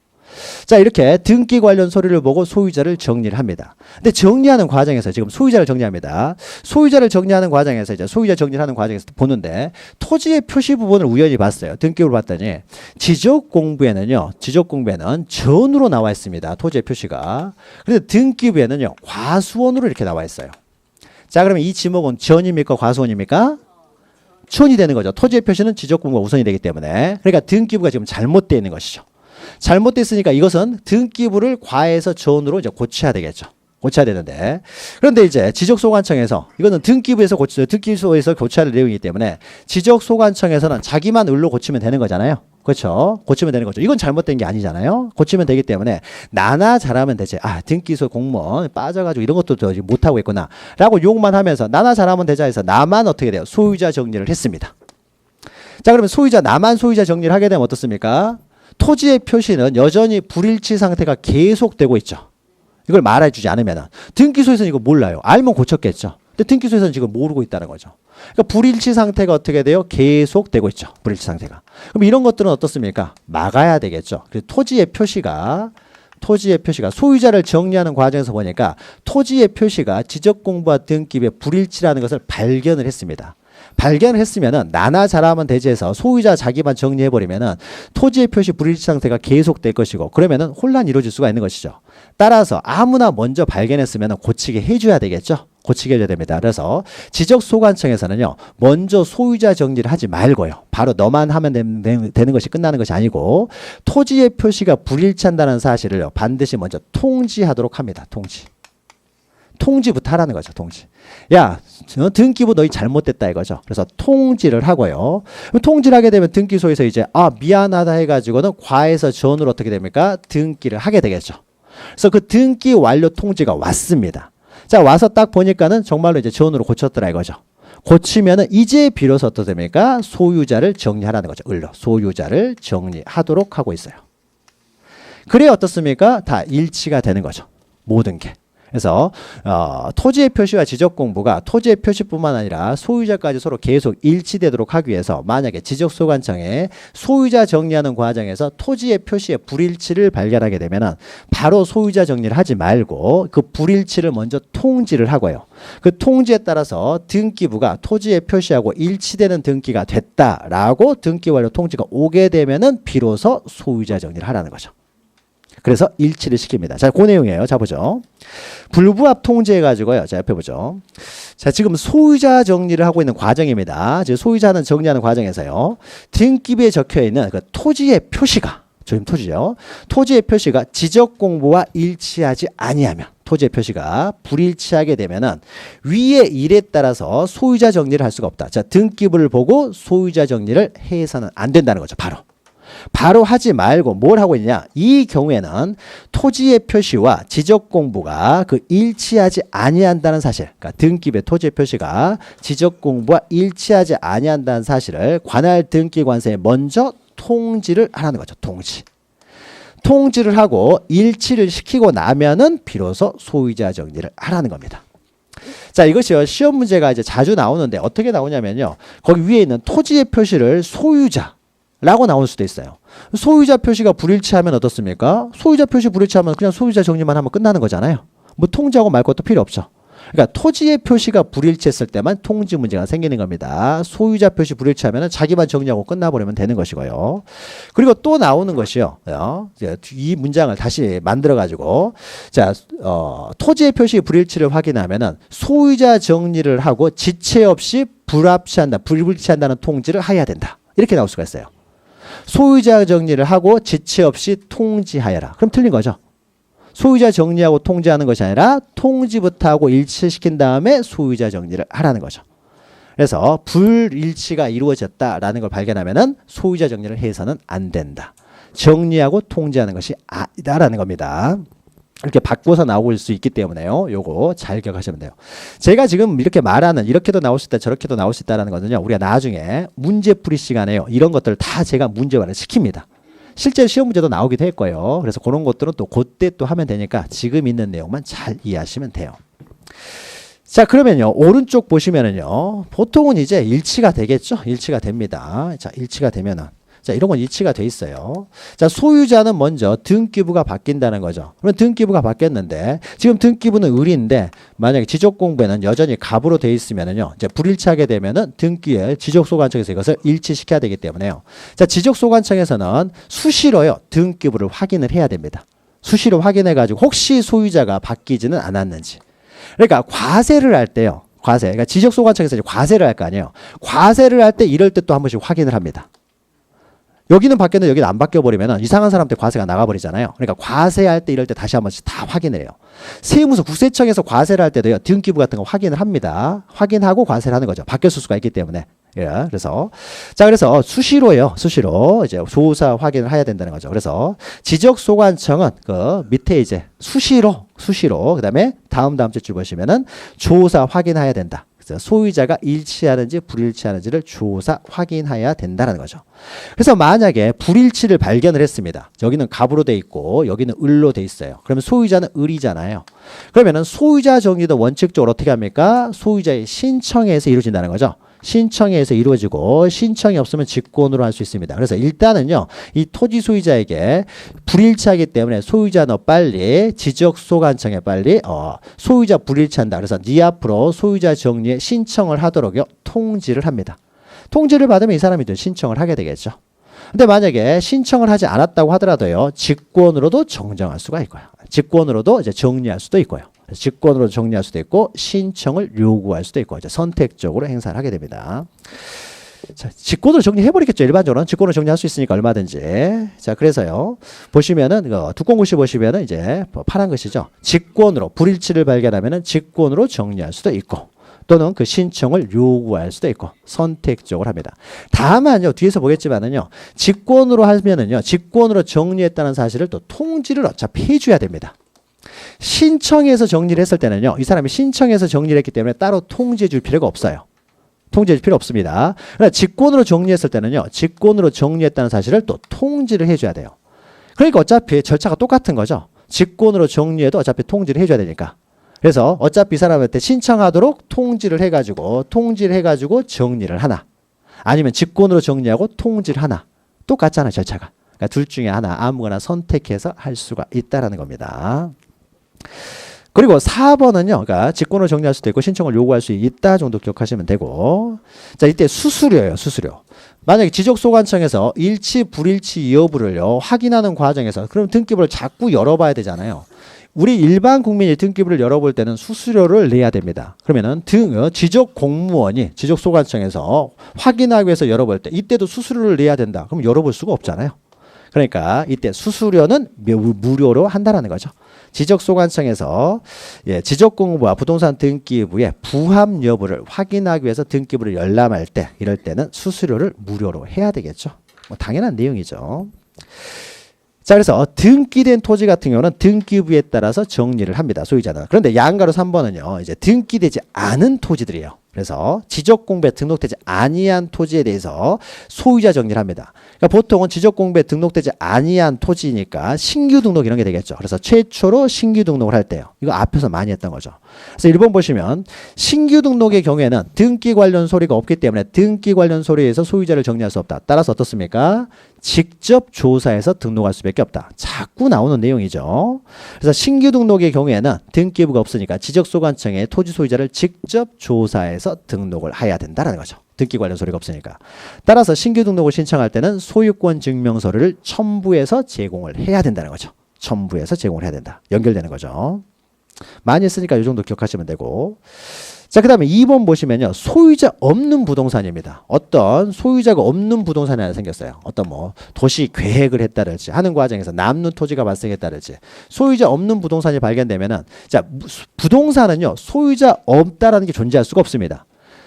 자, 이렇게 등기 관련 서류를 보고 소유자를 정리를 합니다. 근데 정리하는 과정에서 지금 소유자를 정리합니다. 소유자를 정리하는 과정에서 이제 소유자 정리를 하는 과정에서 보는데 토지의 표시 부분을 우연히 봤어요. 등기부를 봤더니 지적 공부에는 전으로 나와 있습니다. 토지의 표시가. 그런데 등기부에는요, 과수원으로 이렇게 나와 있어요. 자, 그러면 이 지목은 전입니까? 과수원입니까? 전이 되는 거죠. 토지의 표시는 지적 공부가 우선이 되기 때문에. 그러니까 등기부가 지금 잘못되어 있는 것이죠. 잘못됐으니까 이것은 등기부를 과에서 전으로 이제 고쳐야 되겠죠. 고쳐야 되는데. 그런데 이제 지적소관청에서 이거는 등기부에서 등기소에서 고쳐야 될 내용이기 때문에 지적소관청에서는 자기만 을로 고치면 되는 거잖아요. 그렇죠? 고치면 되는 거죠. 이건 잘못된 게 아니잖아요. 고치면 되기 때문에 나나 잘하면 되지. 아, 등기소 공무원 빠져가지고 이런 것도 못하고 있구나 라고 욕만 하면서 나나 잘하면 되자 해서 나만 어떻게 돼요? 소유자 정리를 했습니다. 자, 그러면 나만 소유자 정리를 하게 되면 어떻습니까? 토지의 표시는 여전히 불일치 상태가 계속되고 있죠. 이걸 말해주지 않으면 등기소에서는 이거 몰라요. 알면 고쳤겠죠. 근데 등기소에서는 지금 모르고 있다는 거죠. 그러니까 불일치 상태가 어떻게 돼요? 계속되고 있죠. 불일치 상태가. 그럼 이런 것들은 어떻습니까? 막아야 되겠죠. 그래서 토지의 표시가 소유자를 정리하는 과정에서 보니까 토지의 표시가 지적공부와 등기부의 불일치라는 것을 발견을 했습니다. 발견을 했으면은 나나 잘하면 되지 해서 소유자 자기만 정리해버리면은 토지의 표시 불일치 상태가 계속될 것이고 그러면은 혼란이 이루어질 수가 있는 것이죠. 따라서 아무나 먼저 발견했으면 고치게 해줘야 되겠죠. 고치게 해줘야 됩니다. 그래서 지적소관청에서는요, 먼저 소유자 정리를 하지 말고요. 바로 너만 하면 되는 것이 끝나는 것이 아니고 토지의 표시가 불일치한다는 사실을 반드시 먼저 통지하도록 합니다. 통지부터 하라는 거죠. 통지. 야, 등기부 너희 잘못됐다 이거죠. 그래서 통지를 하고요. 통지를 하게 되면 등기소에서 이제 미안하다 해가지고는 과에서 전으로 어떻게 됩니까? 등기를 하게 되겠죠. 그래서 그 등기 완료 통지가 왔습니다. 자, 와서 딱 보니까는 정말로 이제 전으로 고쳤더라 이거죠. 고치면은 이제 비로소 어떻게 됩니까? 소유자를 정리하라는 거죠. 소유자를 정리하도록 하고 있어요. 그래 어떻습니까? 다 일치가 되는 거죠. 모든 게. 그래서 토지의 표시와 지적공부가 토지의 표시뿐만 아니라 소유자까지 서로 계속 일치되도록 하기 위해서 만약에 지적소관청에 소유자 정리하는 과정에서 토지의 표시의 불일치를 발견하게 되면은 바로 소유자 정리를 하지 말고 그 불일치를 먼저 통지를 하고요. 그 통지에 따라서 등기부가 토지의 표시하고 일치되는 등기가 됐다라고 등기 완료 통지가 오게 되면은 비로소 소유자 정리를 하라는 거죠. 그래서 일치를 시킵니다. 자, 그 내용이에요. 자, 보죠. 불부합 통지해가지고요. 자, 옆에 보죠. 자, 지금 소유자 정리를 하고 있는 과정입니다. 지금 소유자는 정리하는 과정에서요. 등기부에 적혀 있는 그 토지의 표시가, 지금 토지죠. 토지의 표시가 지적공부와 일치하지 아니하면, 토지의 표시가 불일치하게 되면은 위의 일에 따라서 소유자 정리를 할 수가 없다. 자, 등기부를 보고 소유자 정리를 해서는 안 된다는 거죠. 바로 하지 말고 뭘 하고 있냐? 이 경우에는 토지의 표시와 지적공부가 그 일치하지 아니한다는 사실, 그러니까 등기부의 토지의 표시가 지적공부와 일치하지 아니한다는 사실을 관할 등기관서에 먼저 통지를 하라는 거죠. 통지를 하고 일치를 시키고 나면은 비로소 소유자 정리를 하라는 겁니다. 자, 이것이요. 시험 문제가 이제 자주 나오는데 어떻게 나오냐면요. 거기 위에 있는 토지의 표시를 소유자라고 나올 수도 있어요. 소유자 표시가 불일치하면 어떻습니까? 소유자 표시 불일치하면 그냥 소유자 정리만 하면 끝나는 거잖아요. 뭐 통지하고 말 것도 필요 없죠. 그러니까 토지의 표시가 불일치했을 때만 통지 문제가 생기는 겁니다. 소유자 표시 불일치하면 자기만 정리하고 끝나버리면 되는 것이고요. 그리고 또 나오는 것이요. 이 문장을 다시 만들어가지고 자, 토지의 표시 불일치를 확인하면은 소유자 정리를 하고 지체 없이 불일치한다는 통지를 해야 된다. 이렇게 나올 수가 있어요. 소유자 정리를 하고 지체 없이 통지하여라. 그럼 틀린 거죠. 소유자 정리하고 통지하는 것이 아니라 통지부터 하고 일치시킨 다음에 소유자 정리를 하라는 거죠. 그래서 불일치가 이루어졌다라는 걸 발견하면은 소유자 정리를 해서는 안 된다. 정리하고 통지하는 것이 아니다라는 겁니다. 이렇게 바꿔서 나올 수 있기 때문에요. 요거 잘 기억하시면 돼요. 제가 지금 이렇게 말하는 이렇게도 나올 수 있다 저렇게도 나올 수 있다는 거는요. 우리가 나중에 문제풀이 시간에요. 이런 것들을 다 제가 문제화를 시킵니다. 실제 시험 문제도 나오기도 할 거예요. 그래서 그런 것들은 또 그때 또 하면 되니까 지금 있는 내용만 잘 이해하시면 돼요. 자, 그러면요. 오른쪽 보시면은요. 보통은 이제 일치가 되겠죠. 일치가 됩니다. 자, 일치가 되면은 자, 이런 건 일치가 돼 있어요. 자, 소유자는 먼저 등기부가 바뀐다는 거죠. 그러면 등기부가 바뀌었는데 지금 등기부는 을인데 만약에 지적공부에는 여전히 갑으로 돼 있으면은요. 이제 불일치하게 되면은 등기에 지적소관청에서 이것을 일치시켜야 되기 때문에요. 자, 지적소관청에서는 수시로요. 등기부를 확인을 해야 됩니다. 수시로 확인해 가지고 혹시 소유자가 바뀌지는 않았는지. 그러니까 과세를 할 때요. 그러니까 지적소관청에서 이제 과세를 할 거 아니에요. 과세를 할 때 이럴 때 또 한 번씩 확인을 합니다. 여기는 바뀌었는데 여기는 안 바뀌어버리면 이상한 사람한테 과세가 나가버리잖아요. 그러니까 과세할 때 이럴 때 다시 한 번씩 다 확인을 해요. 세무서 국세청에서 과세를 할 때도요. 등기부 같은 거 확인을 합니다. 확인하고 과세를 하는 거죠. 바뀌었을 수가 있기 때문에. 예, 그래서 수시로요. 수시로 이제 조사 확인을 해야 된다는 거죠. 그래서 지적소관청은 그 밑에 이제 수시로 그다음에 다음 줄 보시면은 조사 확인해야 된다. 그래서 소유자가 일치하는지 불일치하는지를 조사 확인해야 된다는 거죠. 그래서 만약에 불일치를 발견을 했습니다. 여기는 갑으로 돼 있고 여기는 을로 돼 있어요. 그러면 소유자는 을이잖아요. 그러면은 소유자 정리도 원칙적으로 어떻게 합니까? 소유자의 신청에 의해서 이루어진다는 거죠. 신청에 의해서 이루어지고 신청이 없으면 직권으로 할 수 있습니다. 그래서 일단은요. 이 토지 소유자에게 불일치하기 때문에 소유자 너 빨리 지적소관청에 빨리 소유자 불일치한다. 그래서 네 앞으로 소유자 정리에 신청을 하도록요. 통지를 합니다. 통지를 받으면 이 사람이 또 신청을 하게 되겠죠. 근데 만약에 신청을 하지 않았다고 하더라도요. 직권으로도 정정할 수가 있고요. 직권으로도 이제 정리할 수도 있고요. 직권으로 정리할 수도 있고 신청을 요구할 수도 있고 이제 선택적으로 행사를 하게 됩니다. 자, 직권으로 정리해버리겠죠. 일반적으로는 직권으로 정리할 수 있으니까 얼마든지. 자, 그래서요. 보시면은 두꺼운 글씨 보시면은 이제 파란 글씨죠. 직권으로 불일치를 발견하면은 직권으로 정리할 수도 있고 또는 그 신청을 요구할 수도 있고 선택적으로 합니다. 다만요. 뒤에서 보겠지만은요. 직권으로 하면은요. 직권으로 정리했다는 사실을 또 통지를 어차피 해줘야 됩니다. 신청해서 정리를 했을 때는요. 이 사람이 신청해서 정리를 했기 때문에 따로 통지해 줄 필요가 없어요. 통지해 줄 필요 없습니다. 그러나 직권으로 정리했을 때는요. 직권으로 정리했다는 사실을 또 통지를 해줘야 돼요. 그러니까 어차피 절차가 똑같은 거죠. 직권으로 정리해도 어차피 통지를 해줘야 되니까. 그래서 어차피 이 사람한테 신청하도록 통지를 해가지고 정리를 하나. 아니면 직권으로 정리하고 통지를 하나. 똑같잖아요. 절차가. 그러니까 둘 중에 하나 아무거나 선택해서 할 수가 있다라는 겁니다. 그리고 4번은요. 그러니까 직권으로 정리할 수도 있고 신청을 요구할 수 있다 정도 기억하시면 되고. 자, 이때 수수료예요. 수수료. 만약에 지적소관청에서 일치 불일치 여부를요. 확인하는 과정에서 그럼 등기부를 자꾸 열어봐야 되잖아요. 우리 일반 국민이 등기부를 열어볼 때는 수수료를 내야 됩니다. 그러면은 지적 공무원이 지적소관청에서 확인하기 위해서 열어볼 때 이때도 수수료를 내야 된다. 그럼 열어볼 수가 없잖아요. 그러니까 이때 수수료는 무료로 한다는 거죠. 지적소관청에서 지적공부와 부동산 등기부의 부합 여부를 확인하기 위해서 등기부를 열람할 때 이럴 때는 수수료를 무료로 해야 되겠죠. 뭐 당연한 내용이죠. 자, 그래서 등기된 토지 같은 경우는 등기부에 따라서 정리를 합니다. 소유자는. 그런데 양가로 3번은요. 이제 등기되지 않은 토지들이에요. 그래서 지적공부에 등록되지 아니한 토지에 대해서 소유자 정리를 합니다. 그러니까 보통은 지적공부에 등록되지 아니한 토지니까 신규 등록 이런 게 되겠죠. 그래서 최초로 신규 등록을 할 때요. 이거 앞에서 많이 했던 거죠. 그래서 1번 보시면 신규 등록의 경우에는 등기 관련 서류가 없기 때문에 등기 관련 서류에서 소유자를 정리할 수 없다. 따라서 어떻습니까? 직접 조사해서 등록할 수밖에 없다. 자꾸 나오는 내용이죠. 그래서 신규 등록의 경우에는 등기부가 없으니까 지적소관청에 토지 소유자를 직접 조사해서 등록을 해야 된다는 거죠. 등기 관련 서류가 없으니까. 따라서 신규 등록을 신청할 때는 소유권 증명서류를 첨부해서 제공을 해야 된다는 거죠. 첨부해서 제공을 해야 된다. 연결되는 거죠. 많이 했으니까 이 정도 기억하시면 되고. 자, 그 다음에 2번 보시면요. 소유자 없는 부동산입니다. 어떤 소유자가 없는 부동산이 하나 생겼어요. 어떤 도시 계획을 했다든지 하는 과정에서 남는 토지가 발생했다든지 소유자 없는 부동산이 발견되면은 자, 부동산은요. 소유자 없다라는 게 존재할 수가 없습니다.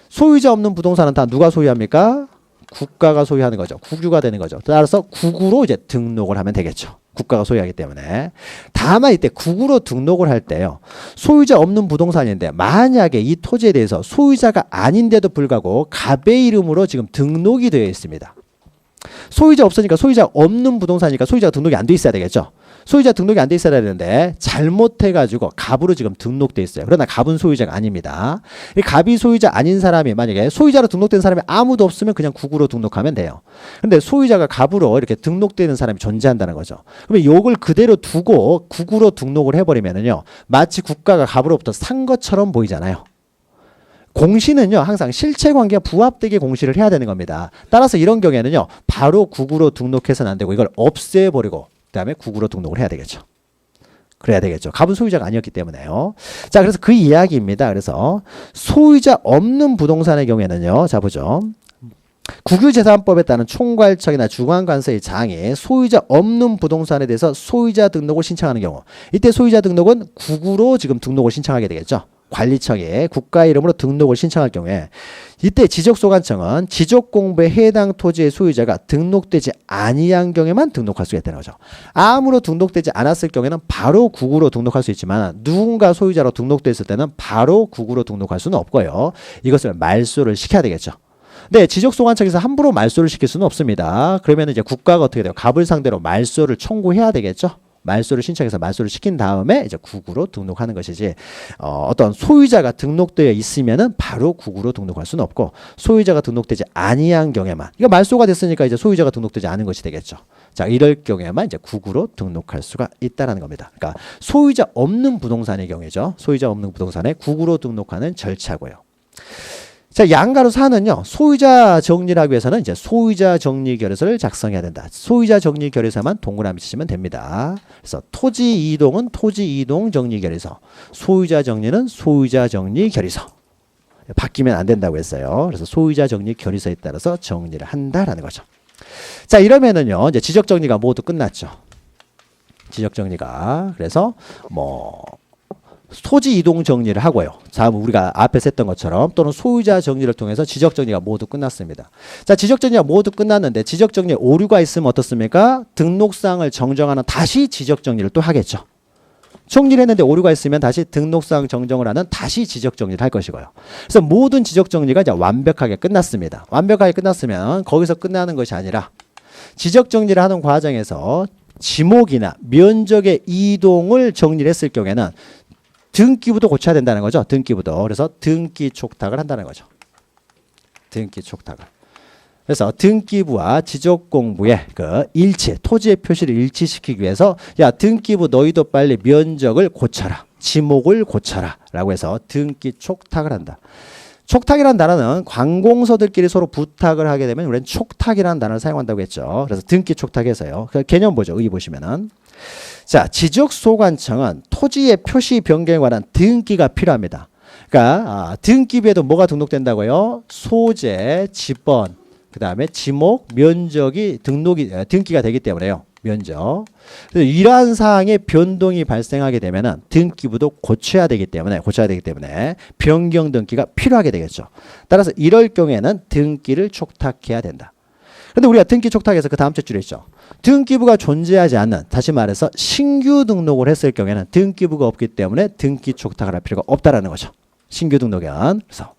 소유자 없는 부동산은 다 누가 소유합니까? 국가가 소유하는 거죠. 국유가 되는 거죠. 따라서 국으로 이제 등록을 하면 되겠죠. 국가가 소유하기 때문에. 다만 이때 국으로 등록을 할 때요. 소유자 없는 부동산인데 만약에 이 토지에 대해서 소유자가 아닌데도 불구하고 갑의 이름으로 지금 등록이 되어 있습니다. 소유자 없으니까 소유자 없는 부동산이니까 소유자가 등록이 안 돼 있어야 되겠죠. 소유자 등록이 안 돼 있어야 되는데 잘못해가지고 갑으로 지금 등록돼 있어요. 그러나 갑은 소유자가 아닙니다. 이 갑이 소유자 아닌 사람이 만약에 소유자로 등록된 사람이 아무도 없으면 그냥 국으로 등록하면 돼요. 근데 소유자가 갑으로 이렇게 등록되는 사람이 존재한다는 거죠. 그러면 이걸 그대로 두고 국으로 등록을 해버리면은요. 마치 국가가 갑으로부터 산 것처럼 보이잖아요. 공시는요. 항상 실체관계와 부합되게 공시를 해야 되는 겁니다. 따라서 이런 경우에는요. 바로 국으로 등록해서는 안 되고 이걸 없애버리고 그 다음에 국으로 등록을 해야 되겠죠. 그래야 되겠죠. 갑은 소유자가 아니었기 때문에요. 자, 그래서 그 이야기입니다. 그래서 소유자 없는 부동산의 경우에는요. 자, 보죠. 국유재산법에 따른 총괄청이나 중앙관서의 장이 소유자 없는 부동산에 대해서 소유자 등록을 신청하는 경우, 이때 소유자 등록은 국으로 지금 등록을 신청하게 되겠죠. 관리청에 국가 이름으로 등록을 신청할 경우에 이때 지적소관청은 지적공부에 해당 토지의 소유자가 등록되지 아니한 경우에만 등록할 수가 있다는 거죠. 아무로 등록되지 않았을 경우에는 바로 국으로 등록할 수 있지만 누군가 소유자로 등록됐을 때는 바로 국으로 등록할 수는 없고요. 이것을 말소를 시켜야 되겠죠. 네, 지적소관청에서 함부로 말소를 시킬 수는 없습니다. 그러면 이제 국가가 어떻게 돼요? 갑을 상대로 말소를 청구해야 되겠죠. 말소를 신청해서 말소를 시킨 다음에 이제 국으로 등록하는 것이지, 어떤 소유자가 등록되어 있으면은 바로 국으로 등록할 수는 없고, 소유자가 등록되지 아니한 경우에만, 이거 말소가 됐으니까 이제 소유자가 등록되지 않은 것이 되겠죠. 자, 이럴 경우에만 이제 국으로 등록할 수가 있다라는 겁니다. 그러니까 소유자 없는 부동산의 경우죠. 소유자 없는 부동산에 국으로 등록하는 절차고요. 자, 양가로 사는요, 소유자 정리를 하기 위해서는 이제 소유자 정리 결의서를 작성해야 된다. 소유자 정리 결의서만 동그라미 치시면 됩니다. 그래서 토지 이동은 토지 이동 정리 결의서, 소유자 정리는 소유자 정리 결의서. 바뀌면 안 된다고 했어요. 그래서 소유자 정리 결의서에 따라서 정리를 한다라는 거죠. 자, 이러면은요, 이제 지적 정리가 모두 끝났죠. 지적 정리가. 그래서 토지 이동 정리를 하고요. 다음 우리가 앞에서 했던 것처럼 또는 소유자 정리를 통해서 지적 정리가 모두 끝났습니다. 자, 지적 정리가 모두 끝났는데 지적 정리에 오류가 있으면 어떻습니까? 등록사항을 정정하는 다시 지적 정리를 또 하겠죠. 정리를 했는데 오류가 있으면 다시 등록사항 정정을 하는 다시 지적 정리를 할 것이고요. 그래서 모든 지적 정리가 이제 완벽하게 끝났습니다. 완벽하게 끝났으면 거기서 끝나는 것이 아니라 지적 정리를 하는 과정에서 지목이나 면적의 이동을 정리를 했을 경우에는 등기부도 고쳐야 된다는 거죠. 등기부도. 그래서 등기 촉탁을 한다는 거죠. 등기 촉탁을. 그래서 등기부와 지적공부의 그 일치, 토지의 표시를 일치시키기 위해서 야, 등기부 너희도 빨리 면적을 고쳐라. 지목을 고쳐라. 라고 해서 등기 촉탁을 한다. 촉탁이라는 단어는 관공서들끼리 서로 부탁을 하게 되면 우리는 촉탁이라는 단어를 사용한다고 했죠. 그래서 등기 촉탁해서요. 그 개념 보죠. 의 보시면은. 자, 지적소관청은 토지의 표시 변경에 관한 등기가 필요합니다. 그러니까 등기부에도 뭐가 등록된다고요? 소재, 지번, 그 다음에 지목, 면적이 등기가 되기 때문에요. 면적. 그래서 이러한 사항의 변동이 발생하게 되면은 등기부도 고쳐야 되기 때문에 변경 등기가 필요하게 되겠죠. 따라서 이럴 경우에는 등기를 촉탁해야 된다. 근데 우리가 등기 촉탁에서 그 다음 줄에 있죠. 등기부가 존재하지 않는, 다시 말해서 신규 등록을 했을 경우에는 등기부가 없기 때문에 등기 촉탁을 할 필요가 없다라는 거죠. 신규 등록은. 그래서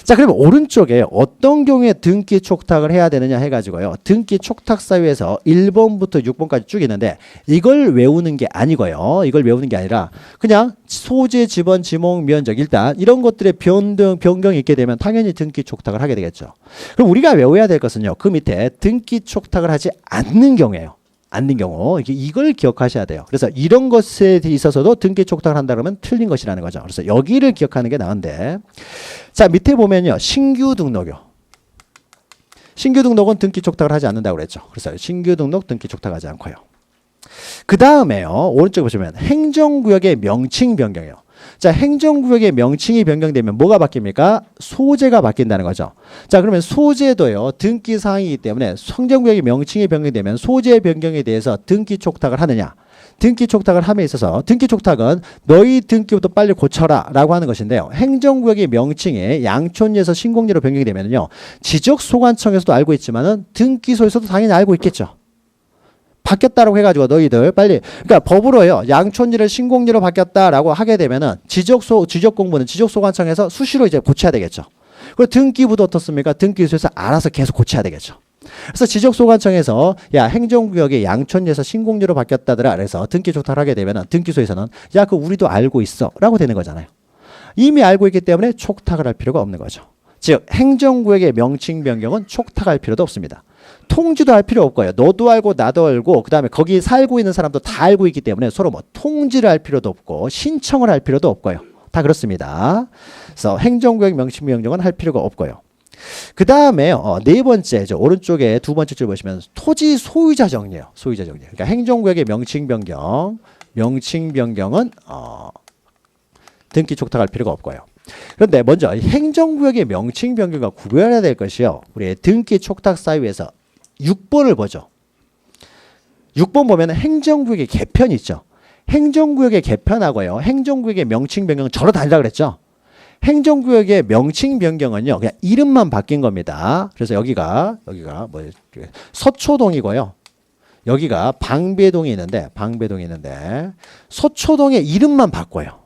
자, 그러면 오른쪽에 어떤 경우에 등기 촉탁을 해야 되느냐 해가지고요. 등기 촉탁 사유에서 1번부터 6번까지 쭉 있는데 이걸 외우는 게 아니고요. 이걸 외우는 게 아니라 그냥 소재, 지번, 지목, 면적 일단 이런 것들의 변경이 있게 되면 당연히 등기 촉탁을 하게 되겠죠. 그럼 우리가 외워야 될 것은요. 그 밑에 등기 촉탁을 하지 않는 경우예요. 않는 경우 이걸 기억하셔야 돼요. 그래서 이런 것에 있어서도 등기 촉탁을 한다 그러면 틀린 것이라는 거죠. 그래서 여기를 기억하는 게 나은데, 자, 밑에 보면요, 신규 등록요. 신규 등록은 등기 촉탁을 하지 않는다고 그랬죠. 그래서 신규 등록 등기 촉탁하지 않고요. 그 다음에요, 오른쪽 보시면 행정구역의 명칭 변경이요. 자, 행정구역의 명칭이 변경되면 뭐가 바뀝니까? 소재가 바뀐다는 거죠. 자, 그러면 소재도요, 등기 사항이기 때문에 행정구역의 명칭이 변경되면 소재 변경에 대해서 등기 촉탁을 하느냐? 등기 촉탁을 함에 있어서 등기 촉탁은 너희 등기부터 빨리 고쳐라 라고 하는 것인데요. 행정구역의 명칭이 양촌리에서 신공리로 변경이 되면요, 지적소관청에서도 알고 있지만은 등기소에서도 당연히 알고 있겠죠. 바뀌었다라고 해가지고 너희들 빨리, 그러니까 법으로요, 양촌리를 신공리로 바뀌었다라고 하게 되면은 지적공부는 지적소관청에서 수시로 이제 고쳐야 되겠죠. 그리고 등기부도 어떻습니까? 등기소에서 알아서 계속 고쳐야 되겠죠. 그래서 지적소관청에서 야, 행정구역이 양촌리에서 신공리로 바뀌었다더라 그래서 등기 촉탁을 하게 되면은 등기소에서는 야, 그 우리도 알고 있어 라고 되는 거잖아요. 이미 알고 있기 때문에 촉탁을 할 필요가 없는 거죠. 즉 행정구역의 명칭 변경은 촉탁할 필요도 없습니다. 통지도 할 필요 없고요. 너도 알고 나도 알고 그 다음에 거기 살고 있는 사람도 다 알고 있기 때문에 서로 뭐 통지를 할 필요도 없고 신청을 할 필요도 없고요. 다 그렇습니다. 그래서 행정구역 명칭 변경은 할 필요가 없고요. 그 다음에 네 번째, 오른쪽에 두 번째 줄 보시면 토지 소유자 정리예요. 소유자 정리. 그러니까 행정구역의 명칭 변경은 등기 촉탁할 필요가 없고요. 그런데 먼저 행정구역의 명칭 변경과 구별해야 될 것이요. 우리 등기 촉탁 사유에서 6번을 보죠. 6번 보면 행정구역의 개편이 있죠. 행정구역의 개편하고요. 행정구역의 명칭 변경은 저로 다르다 그랬죠. 행정구역의 명칭 변경은요. 그냥 이름만 바뀐 겁니다. 그래서 여기가 뭐 서초동이고요. 여기가 방배동이 있는데 서초동의 이름만 바꿔요.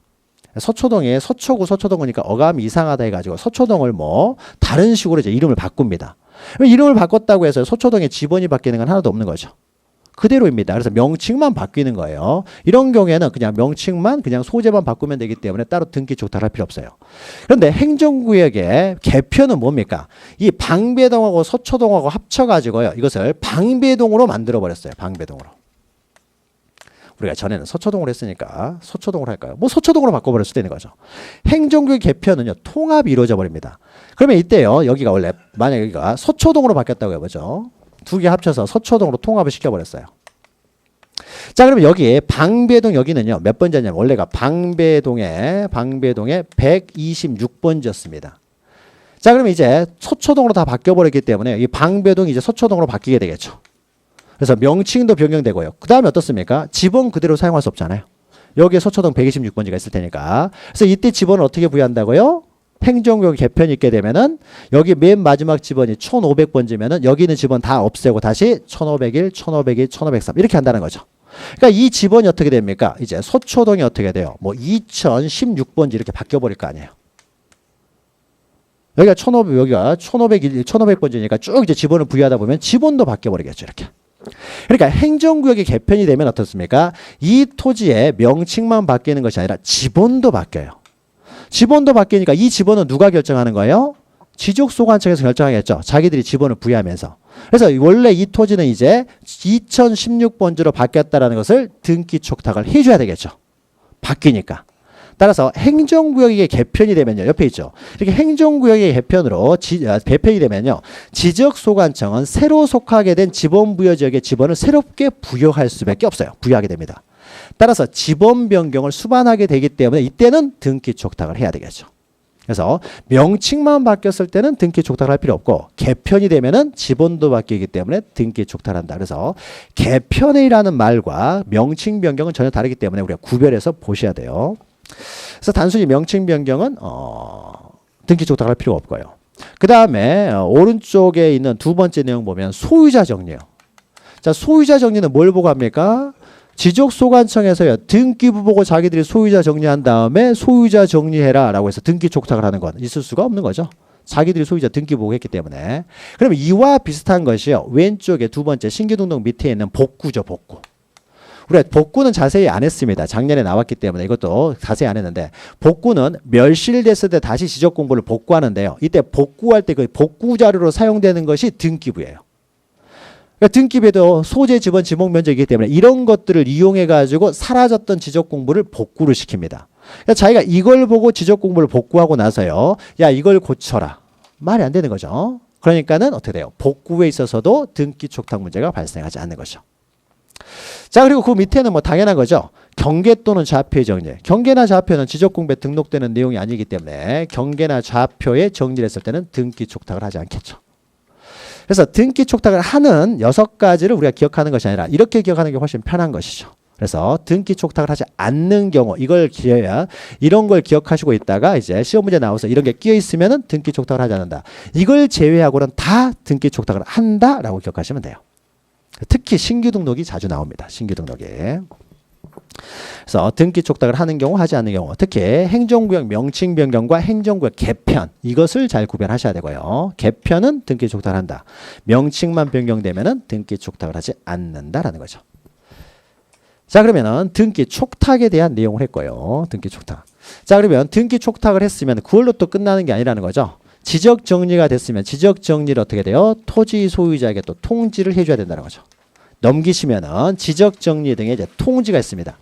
서초동에 서초구 서초동이니까 어감이 이상하다 해가지고 서초동을 뭐 다른 식으로 이제 이름을 바꿉니다. 이름을 바꿨다고 해서 서초동의 지번이 바뀌는 건 하나도 없는 거죠. 그대로입니다. 그래서 명칭만 바뀌는 거예요. 이런 경우에는 그냥 명칭만 그냥 소재만 바꾸면 되기 때문에 따로 등기 촉탁할 필요 없어요. 그런데 행정구역의 개편은 뭡니까? 이 방배동하고 서초동하고 합쳐가지고요. 이것을 방배동으로 만들어 버렸어요. 방배동으로. 우리가 전에는 서초동으로 했으니까 서초동으로 할까요? 뭐 서초동으로 바꿔버릴 수도 있는 거죠. 행정구역 개편은요. 통합이 이루어져 버립니다. 그러면 이때요. 여기가 원래 만약 여기가 서초동으로 바뀌었다고 해보죠. 두 개 합쳐서 서초동으로 통합을 시켜버렸어요. 자, 그러면 여기 방배동 여기는요. 몇 번째냐면 원래가 방배동에 126번지였습니다. 자, 그러면 이제 서초동으로 다 바뀌어버렸기 때문에 이 방배동이 이제 서초동으로 바뀌게 되겠죠. 그래서 명칭도 변경되고요. 그 다음에 어떻습니까? 지번 그대로 사용할 수 없잖아요. 여기에 서초동 126번지가 있을 테니까. 그래서 이때 지번을 어떻게 부여한다고요? 행정구역 개편이 있게 되면은 여기 맨 마지막 지번이 1500번지면은 여기 있는 지번 다 없애고 다시 1501, 1502, 1503 이렇게 한다는 거죠. 그러니까 이 지번이 어떻게 됩니까? 이제 서초동이 어떻게 돼요? 뭐 2016번지 이렇게 바뀌어 버릴 거 아니에요. 여기가 1501, 1500번지니까 쭉 이제 지번을 부여하다 보면 지번도 바뀌어 버리겠죠, 이렇게. 그러니까 행정구역이 개편이 되면 어떻습니까? 이 토지의 명칭만 바뀌는 것이 아니라 지번도 바뀌어요. 지번도 바뀌니까 이 지번은 누가 결정하는 거예요? 지적소관청에서 결정하겠죠. 자기들이 지번을 부여하면서. 그래서 원래 이 토지는 이제 2016번지로 바뀌었다는 것을 등기 촉탁을 해줘야 되겠죠. 바뀌니까. 따라서 행정구역의 개편이 되면요. 옆에 있죠. 이렇게 행정구역의 개편이 되면요. 지적소관청은 새로 속하게 된 지번부여지역의 지번을 새롭게 부여할 수밖에 없어요. 부여하게 됩니다. 따라서 지번 변경을 수반하게 되기 때문에 이때는 등기 촉탁을 해야 되겠죠. 그래서 명칭만 바뀌었을 때는 등기 촉탁을 할 필요 없고 개편이 되면은 지번도 바뀌기 때문에 등기 촉탁을 한다. 그래서 개편이라는 말과 명칭 변경은 전혀 다르기 때문에 우리가 구별해서 보셔야 돼요. 그래서 단순히 명칭 변경은 등기 촉탁을 할 필요가 없고요. 그 다음에 오른쪽에 있는 두 번째 내용 보면 소유자 정리요. 자, 소유자 정리는 뭘 보고 합니까? 지적소관청에서요. 등기부 보고 자기들이 소유자 정리한 다음에 소유자 정리해라 라고 해서 등기 촉탁을 하는 건 있을 수가 없는 거죠. 자기들이 소유자 등기 보고 했기 때문에. 그럼 이와 비슷한 것이요. 왼쪽에 두 번째 신규등록 밑에 있는 복구죠. 복구. 우리가 복구는 자세히 안 했습니다. 작년에 나왔기 때문에 이것도 자세히 안 했는데 복구는 멸실됐을 때 다시 지적 공부를 복구하는데요. 이때 복구할 때 그 복구 자료로 사용되는 것이 등기부예요. 그러니까 등기부에도 소재, 지번, 지목 면적이기 때문에 이런 것들을 이용해 가지고 사라졌던 지적 공부를 복구를 시킵니다. 그러니까 자기가 이걸 보고 지적 공부를 복구하고 나서요. 야, 이걸 고쳐라. 말이 안 되는 거죠. 그러니까는 어떻게 돼요? 복구에 있어서도 등기 촉탁 문제가 발생하지 않는 거죠. 자, 그리고 그 밑에는 뭐 당연한 거죠. 경계 또는 좌표의 정리. 경계나 좌표는 지적 공부에 등록되는 내용이 아니기 때문에 경계나 좌표에 정리를 했을 때는 등기 촉탁을 하지 않겠죠. 그래서 등기 촉탁을 하는 6가지를 우리가 기억하는 것이 아니라 이렇게 기억하는 게 훨씬 편한 것이죠. 그래서 등기 촉탁을 하지 않는 경우 이런 걸 기억하시고 있다가 이제 시험 문제 나와서 이런 게 끼어 있으면은 등기 촉탁을 하지 않는다. 이걸 제외하고는 다 등기 촉탁을 한다라고 기억하시면 돼요. 특히 신규 등록이 자주 나옵니다. 신규 등록이. 그래서 등기 촉탁을 하는 경우 하지 않는 경우 특히 행정구역 명칭 변경과 행정구역 개편 이것을 잘 구별하셔야 되고요. 개편은 등기 촉탁을 한다. 명칭만 변경되면은 등기 촉탁을 하지 않는다라는 거죠. 자, 그러면은 등기 촉탁에 대한 내용을 했고요. 등기 촉탁. 자, 그러면 등기 촉탁을 했으면 그걸로 또 끝나는 게 아니라는 거죠. 지적 정리가 됐으면 지적 정리를 어떻게 돼요? 토지 소유자에게 또 통지를 해줘야 된다는 거죠. 넘기시면은 지적 정리 등의 이제 통지가 있습니다.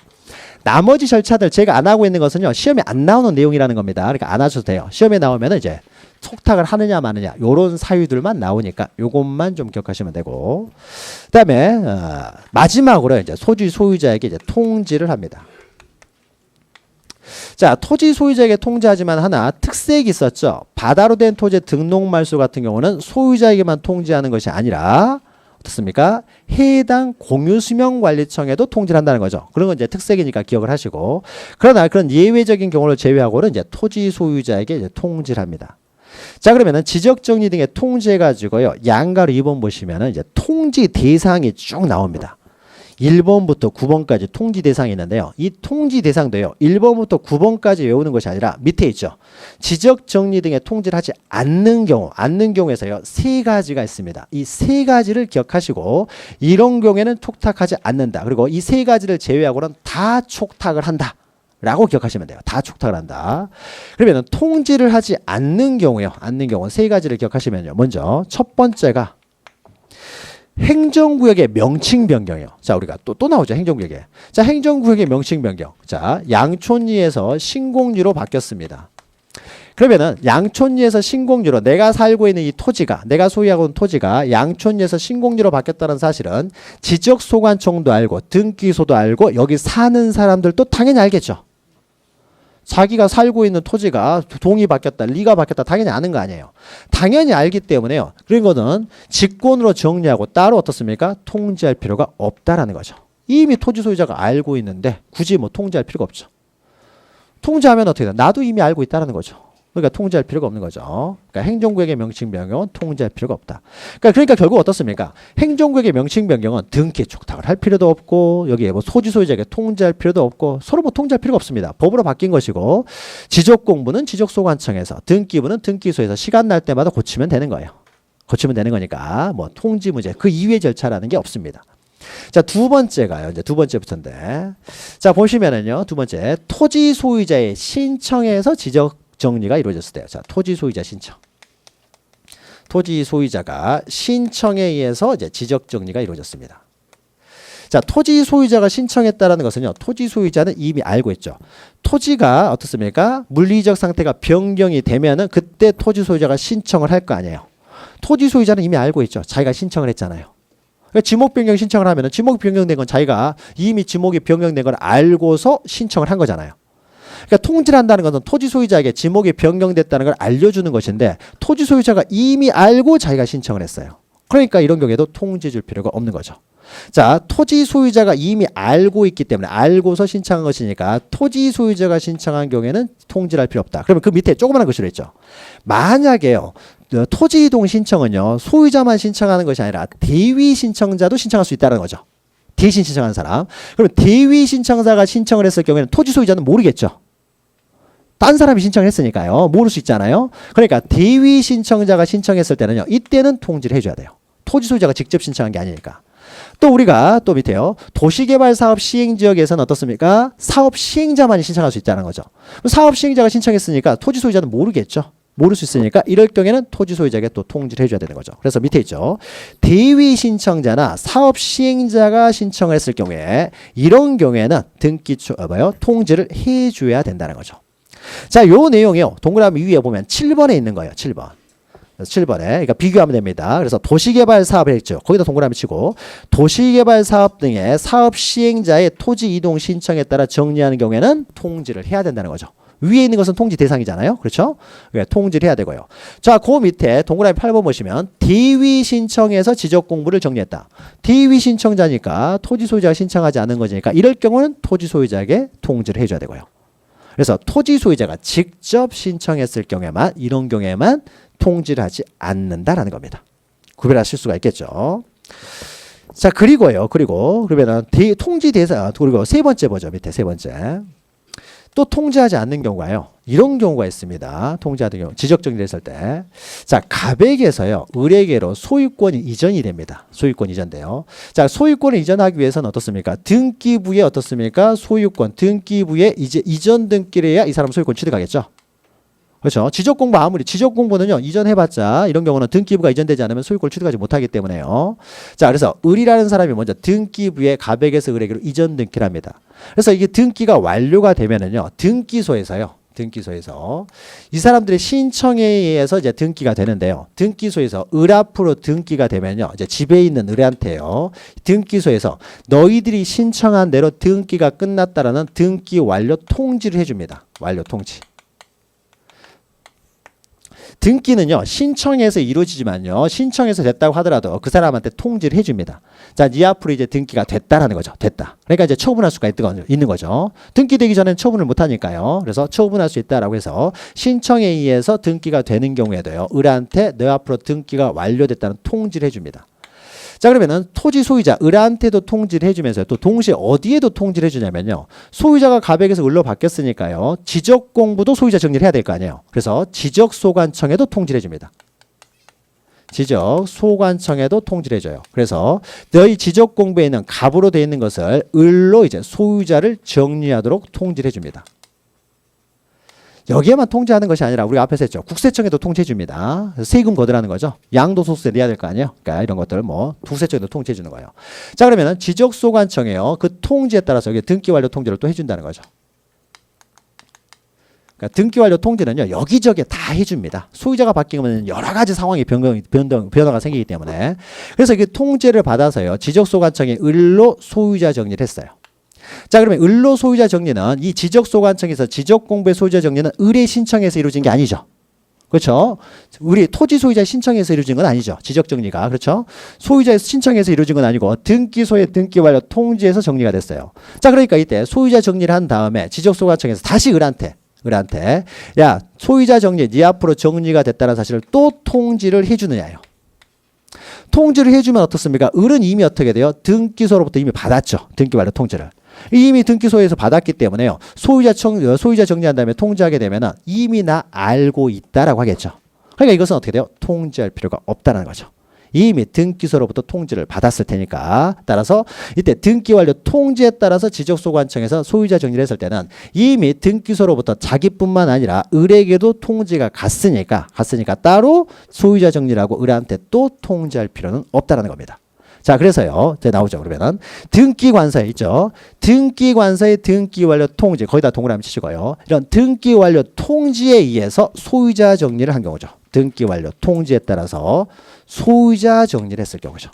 나머지 절차들 제가 안 하고 있는 것은요. 시험에 안 나오는 내용이라는 겁니다. 그러니까 안 하셔도 돼요. 시험에 나오면은 이제 촉탁을 하느냐 마느냐 요런 사유들만 나오니까 요것만 좀 기억하시면 되고 그다음에 마지막으로 이제 소유자에게 이제 통지를 합니다. 자, 토지 소유자에게 통지하지만 하나 특색이 있었죠. 바다로 된 토지의 등록 말소 같은 경우는 소유자에게만 통지하는 것이 아니라 어떻습니까? 해당 공유수명관리청에도 통지를 한다는 거죠. 그런 건 이제 특색이니까 기억을 하시고, 그러나 그런 예외적인 경우를 제외하고는 이제 토지 소유자에게 이제 통지를 합니다. 자, 그러면은 지적정리 등에 통지해가지고요, 양가로 2번 보시면은 이제 통지 대상이 쭉 나옵니다. 1번부터 9번까지 통지 대상이 있는데요. 이 통지 대상도요, 1번부터 9번까지 외우는 것이 아니라 밑에 있죠. 지적 정리 등의 통지를 하지 않는 경우에서요, 세 가지가 있습니다. 이 세 가지를 기억하시고, 이런 경우에는 촉탁하지 않는다. 그리고 이 세 가지를 제외하고는 다 촉탁을 한다. 라고 기억하시면 돼요. 다 촉탁을 한다. 그러면 통지를 하지 않는 경우요. 세 가지를 기억하시면요. 먼저 첫 번째가 행정구역의 명칭 변경이요. 자, 우리가 또 나오죠. 행정구역에. 자, 행정구역의 명칭 변경. 자, 양촌리에서 신공리로 바뀌었습니다. 그러면은 양촌리에서 신공리로 내가 살고 있는 이 토지가, 내가 소유하고 있는 토지가 양촌리에서 신공리로 바뀌었다는 사실은 지적소관청도 알고 등기소도 알고 여기 사는 사람들도 당연히 알겠죠. 자기가 살고 있는 토지가 동이 바뀌었다, 리가 바뀌었다 당연히 아는 거 아니에요. 당연히 알기 때문에요. 그런 거는 직권으로 정리하고 따로 어떻습니까? 통지할 필요가 없다라는 거죠. 이미 토지 소유자가 알고 있는데 굳이 뭐 통지할 필요가 없죠. 통지하면 어떻게 돼? 나도 이미 알고 있다라는 거죠. 그러니까 통지할 필요가 없는 거죠. 그러니까 행정구역의 명칭 변경은 통지할 필요가 없다. 그러니까 결국 어떻습니까? 행정구역의 명칭 변경은 등기 촉탁을 할 필요도 없고 여기에 뭐 소지 소유자에게 통지할 필요도 없고 서로 뭐 통지할 필요가 없습니다. 법으로 바뀐 것이고 지적공부는 지적소관청에서 등기부는 등기소에서 시간 날 때마다 고치면 되는 거예요. 고치면 되는 거니까 뭐 통지 문제 그 이외의 절차라는 게 없습니다. 자, 두 번째가요. 이제 두 번째부터인데. 자, 보시면은요. 두 번째. 토지 소유자의 신청에서 지적 정리가 이루어졌을 때요. 자, 토지 소유자 신청. 토지 소유자가 신청에 의해서 이제 지적 정리가 이루어졌습니다. 자, 토지 소유자가 신청했다라는 것은요. 토지 소유자는 이미 알고 있죠. 토지가 어떻습니까? 물리적 상태가 변경이 되면은 그때 토지 소유자가 신청을 할 거 아니에요. 토지 소유자는 이미 알고 있죠. 자기가 신청을 했잖아요. 그러니까 지목 변경 신청을 하면은 지목 변경된 건 자기가 이미 지목이 변경된 걸 알고서 신청을 한 거잖아요. 그러니까 통지를 한다는 것은 토지 소유자에게 지목이 변경됐다는 걸 알려주는 것인데 토지 소유자가 이미 알고 자기가 신청을 했어요. 그러니까 이런 경우에도 통지해 줄 필요가 없는 거죠. 자, 토지 소유자가 이미 알고 있기 때문에 알고서 신청한 것이니까 토지 소유자가 신청한 경우에는 통지를 할 필요 없다. 그러면 그 밑에 조그마한 글씨로 있죠. 만약에요. 토지 이동 신청은요. 소유자만 신청하는 것이 아니라 대위 신청자도 신청할 수 있다는 거죠. 대신 신청하는 사람. 그러면 대위 신청자가 신청을 했을 경우에는 토지 소유자는 모르겠죠. 딴 사람이 신청했으니까요. 모를 수 있잖아요. 그러니까 대위 신청자가 신청했을 때는요. 이때는 통지를 해줘야 돼요. 토지 소유자가 직접 신청한 게 아니니까. 또 우리가 또 밑에요. 도시개발사업 시행지역에서는 어떻습니까? 사업 시행자만이 신청할 수 있다는 거죠. 사업 시행자가 신청했으니까 토지 소유자는 모르겠죠. 모를 수 있으니까 이럴 경우에는 토지 소유자에게 또 통지를 해줘야 되는 거죠. 그래서 밑에 있죠. 대위 신청자나 사업 시행자가 신청을 했을 경우에 이런 경우에는 통지를 해줘야 된다는 거죠. 자, 요 내용이요. 동그라미 위에 보면 7번에 있는 거예요. 7번. 7번에. 그러니까 비교하면 됩니다. 그래서 도시개발 사업을 했죠. 거기다 동그라미 치고 도시개발 사업 등의 사업 시행자의 토지 이동 신청에 따라 정리하는 경우에는 통지를 해야 된다는 거죠. 위에 있는 것은 통지 대상이잖아요. 그렇죠? 그러니까 통지를 해야 되고요. 자, 그 밑에 동그라미 8번 보시면 대위 신청에서 지적 공부를 정리했다. 대위 신청자니까 토지 소유자가 신청하지 않은 거니까 이럴 경우는 토지 소유자에게 통지를 해줘야 되고요. 그래서 토지 소유자가 직접 신청했을 경우에만 이런 경우에만 통지를 하지 않는다라는 겁니다. 구별하실 수가 있겠죠. 자, 그리고요. 그러면은 통지 대상 그리고 세 번째 보죠. 밑에 세 번째. 또 통지하지 않는 경우가요. 이런 경우가 있습니다. 통지하는 경우 지적 정리했을 때. 자, 갑에게서요. 을에게로 소유권이 이전이 됩니다. 소유권 이전돼요. 자, 소유권을 이전하기 위해서는 어떻습니까? 등기부에 어떻습니까? 소유권 등기부에 이제 이전 등기를 해야 이 사람 소유권 취득하겠죠. 그렇죠. 지적공부 아무리 지적공부는요. 이전해봤자 이런 경우는 등기부가 이전되지 않으면 소유권을 취득하지 못하기 때문에요. 자, 그래서 을이라는 사람이 먼저 등기부에 갑에게서 을에게로 이전 등기를 합니다. 그래서 이게 등기가 완료가 되면은요. 등기소에서요. 등기소에서. 이 사람들의 신청에 의해서 이제 등기가 되는데요. 등기소에서 을 앞으로 등기가 되면요. 이제 집에 있는 을한테요. 등기소에서 너희들이 신청한 대로 등기가 끝났다라는 등기 완료 통지를 해줍니다. 완료 통지. 등기는요, 신청해서 이루어지지만요, 신청해서 됐다고 하더라도 그 사람한테 통지를 해줍니다. 자, 네 앞으로 이제 등기가 됐다라는 거죠. 됐다. 그러니까 이제 처분할 수가 있는 거죠. 등기되기 전엔 처분을 못 하니까요. 그래서 처분할 수 있다라고 해서 신청에 의해서 등기가 되는 경우에도요, 을한테 너 앞으로 등기가 완료됐다는 통지를 해줍니다. 자, 그러면은 토지 소유자 을한테도 통지를 해주면서 또 동시에 어디에도 통지를 해주냐면요. 소유자가 가백에서 을로 바뀌었으니까요. 지적 공부도 소유자 정리를 해야 될 거 아니에요. 그래서 지적 소관청에도 통지를 해줍니다. 지적 소관청에도 통지를 해줘요. 그래서 너희 지적 공부에 있는 갑으로 되어 있는 것을 을로 이제 소유자를 정리하도록 통지를 해줍니다. 여기에만 통지하는 것이 아니라 우리가 앞에서 했죠. 국세청에도 통지해 줍니다. 세금 거두라는 거죠. 양도소득세 내야 될 거 아니에요. 그러니까 이런 것들 뭐 국세청에도 통지해 주는 거예요. 자, 그러면은 지적소관청에요. 그 통지에 따라서 여기 등기완료 통지를 또 해준다는 거죠. 그러니까 등기완료 통지는요. 여기저기 다 해줍니다. 소유자가 바뀌면 여러 가지 상황이 변화가 생기기 때문에. 그래서 그 통지를 받아서요. 지적소관청이 을로 소유자 정리를 했어요. 자, 그러면 을로 소유자 정리는 이 지적소관청에서 지적공부의 소유자 정리는 을의 신청에서 이루어진 게 아니죠. 그렇죠? 우리 토지 소유자 신청에서 이루어진 건 아니죠. 지적 정리가. 그렇죠? 소유자의 신청에서 이루어진 건 아니고 등기소의 등기완료 통지에서 정리가 됐어요. 자, 그러니까 이때 소유자 정리를 한 다음에 지적소관청에서 다시 을한테 야, 소유자 정리 네 앞으로 정리가 됐다는 사실을 또 통지를 해주느냐요. 통지를 해주면 어떻습니까? 을은 이미 어떻게 돼요? 등기소로부터 이미 받았죠. 등기완료 통지를. 이미 등기소에서 받았기 때문에요. 소유자 정리한 다음에 통지하게 되면 이미 나 알고 있다라고 하겠죠. 그러니까 이것은 어떻게 돼요? 통지할 필요가 없다는 거죠. 이미 등기소로부터 통지를 받았을 테니까. 따라서 이때 등기완료 통지에 따라서 지적소관청에서 소유자 정리를 했을 때는 이미 등기소로부터 자기뿐만 아니라 을에게도 통지가 갔으니까 따로 소유자 정리라고 을한테 또 통지할 필요는 없다는 겁니다. 자, 그래서요. 이제 나오죠. 그러면은 등기관서에 있죠. 등기관서의 등기완료 통지 거기다 동그라미 치시고요. 이런 등기완료 통지에 의해서 소유자 정리를 한 경우죠. 등기완료 통지에 따라서 소유자 정리를 했을 경우죠.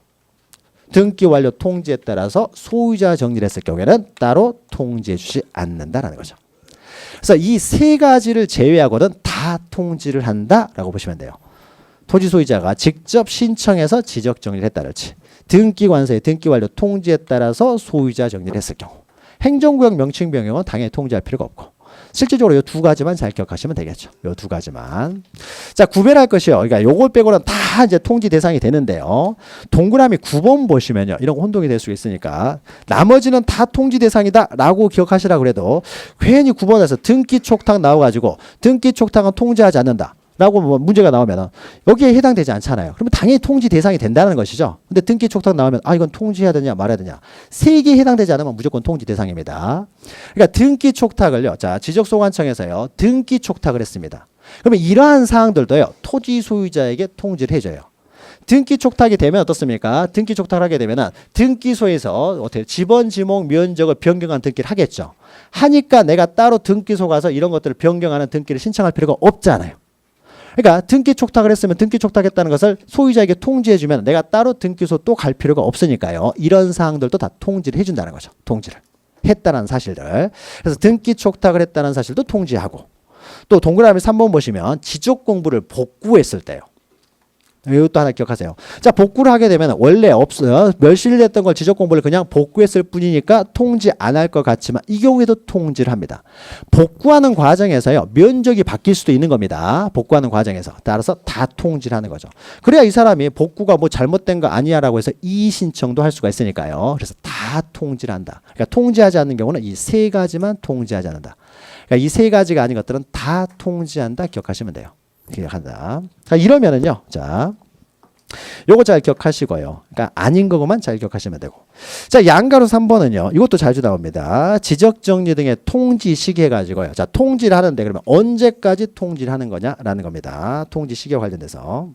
등기완료 통지에 따라서 소유자 정리를 했을 경우에는 따로 통지해 주지 않는다라는 거죠. 그래서 이 세 가지를 제외하고는 다 통지를 한다라고 보시면 돼요. 토지 소유자가 직접 신청해서 지적 정리를 했다랄지, 등기관서의 등기완료 통지에 따라서 소유자 정리를 했을 경우, 행정구역 명칭 변경은 당연히 통지할 필요가 없고, 실질적으로 이 두 가지만 잘 기억하시면 되겠죠. 이 두 가지만. 자, 구별할 것이요. 그러니까 요걸 빼고는 다 이제 통지 대상이 되는데요. 동그라미 9번 보시면요. 이런 거 혼동이 될 수 있으니까 나머지는 다 통지 대상이다라고 기억하시라 그래도 괜히 9번에서 등기 촉탁 나와가지고 등기 촉탁은 통지하지 않는다. 라고 뭐 문제가 나오면 여기에 해당되지 않잖아요. 그러면 당연히 통지 대상이 된다는 것이죠. 근데 등기 촉탁 나오면 이건 통지해야 되냐 말아야 되냐. 세 개에 해당되지 않으면 무조건 통지 대상입니다. 그러니까 등기 촉탁을요. 자, 지적소관청에서요. 등기 촉탁을 했습니다. 그러면 이러한 사항들도요. 토지 소유자에게 통지를 해줘요. 등기 촉탁이 되면 어떻습니까? 등기 촉탁을 하게 되면은 등기소에서 어떻게 지번 지목 면적을 변경한 등기를 하겠죠. 하니까 내가 따로 등기소 가서 이런 것들을 변경하는 등기를 신청할 필요가 없잖아요. 그러니까 등기 촉탁을 했으면 등기 촉탁했다는 것을 소유자에게 통지해주면 내가 따로 등기소 또 갈 필요가 없으니까요. 이런 사항들도 다 통지를 해준다는 거죠. 통지를 했다는 사실들. 그래서 등기 촉탁을 했다는 사실도 통지하고, 또 동그라미 3번 보시면 지적 공부를 복구했을 때요. 이것도 하나 기억하세요. 자, 복구를 하게 되면 원래 없어요. 멸실됐던 걸 지적 공부를 그냥 복구했을 뿐이니까 통지 안 할 것 같지만 이 경우에도 통지를 합니다. 복구하는 과정에서요. 면적이 바뀔 수도 있는 겁니다. 복구하는 과정에서. 따라서 다 통지를 하는 거죠. 그래야 이 사람이 복구가 뭐 잘못된 거 아니야라고 해서 이의 신청도 할 수가 있으니까요. 그래서 다 통지를 한다. 그러니까 통지하지 않는 경우는 이 세 가지만 통지하지 않는다. 그러니까 이 세 가지가 아닌 것들은 다 통지한다. 기억하시면 돼요. 기억한다. 자, 이러면은요. 자, 요거 잘 기억하시고요. 그러니까 아닌 거만 잘 기억하시면 되고. 자, 양가로 3번은요. 이것도 자주 나옵니다. 지적 정리 등의 통지 시기 해가지고요. 자, 통지를 하는데 그러면 언제까지 통지를 하는 거냐라는 겁니다. 통지 시기와 관련돼서.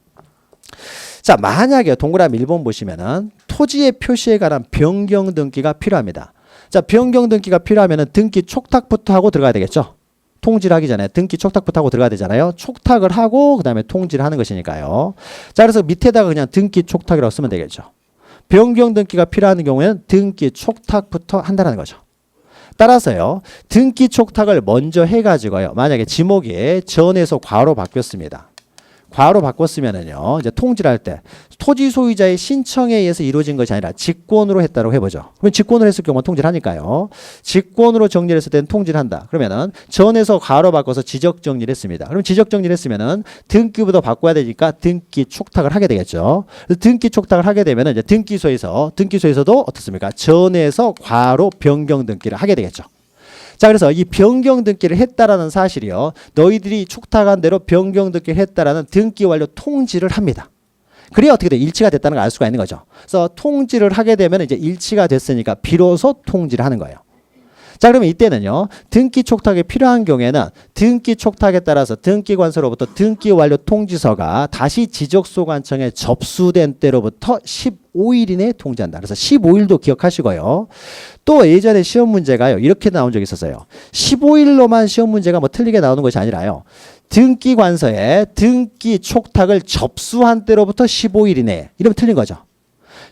자, 만약에 동그라미 1번 보시면은 토지의 표시에 관한 변경 등기가 필요합니다. 자, 변경 등기가 필요하면은 등기 촉탁부터 하고 들어가야 되겠죠. 통지를 하기 전에 등기 촉탁부터 하고 들어가야 되잖아요. 촉탁을 하고 그 다음에 통지를 하는 것이니까요. 자, 그래서 밑에다가 그냥 등기 촉탁이라고 쓰면 되겠죠. 변경 등기가 필요한 경우에는 등기 촉탁부터 한다는 거죠. 따라서요, 등기 촉탁을 먼저 해가지고요, 만약에 지목이 전에서 과로 바뀌었습니다. 과로 바꿨으면은요, 이제 통지를 할 때 토지 소유자의 신청에 의해서 이루어진 것이 아니라 직권으로 했다고 해보죠. 그러면 직권으로 했을 경우는 통지를 하니까요. 직권으로 정리를 했을 때는 통지를 한다. 그러면은 전에서 과로 바꿔서 지적 정리를 했습니다. 그럼 지적 정리를 했으면은 등기부터 바꿔야 되니까 등기 촉탁을 하게 되겠죠. 등기 촉탁을 하게 되면은 이제 등기소에서도 어떻습니까? 전에서 과로 변경 등기를 하게 되겠죠. 자, 그래서 이 변경 등기를 했다라는 사실이요, 너희들이 촉탁한 대로 변경 등기를 했다라는 등기 완료 통지를 합니다. 그래야 어떻게 돼? 일치가 됐다는 걸 알 수가 있는 거죠. 그래서 통지를 하게 되면 이제 일치가 됐으니까 비로소 통지를 하는 거예요. 자, 그러면 이때는요, 등기 촉탁이 필요한 경우에는 등기 촉탁에 따라서 등기관서로부터 등기 완료 통지서가 다시 지적소관청에 접수된 때로부터 15일 이내에 통지한다. 그래서 15일도 기억하시고요. 또 예전에 시험 문제가요, 이렇게 나온 적이 있었어요. 15일로만 시험 문제가 뭐 틀리게 나오는 것이 아니라요, 등기관서에 등기 촉탁을 접수한 때로부터 15일 이내에, 이러면 틀린 거죠.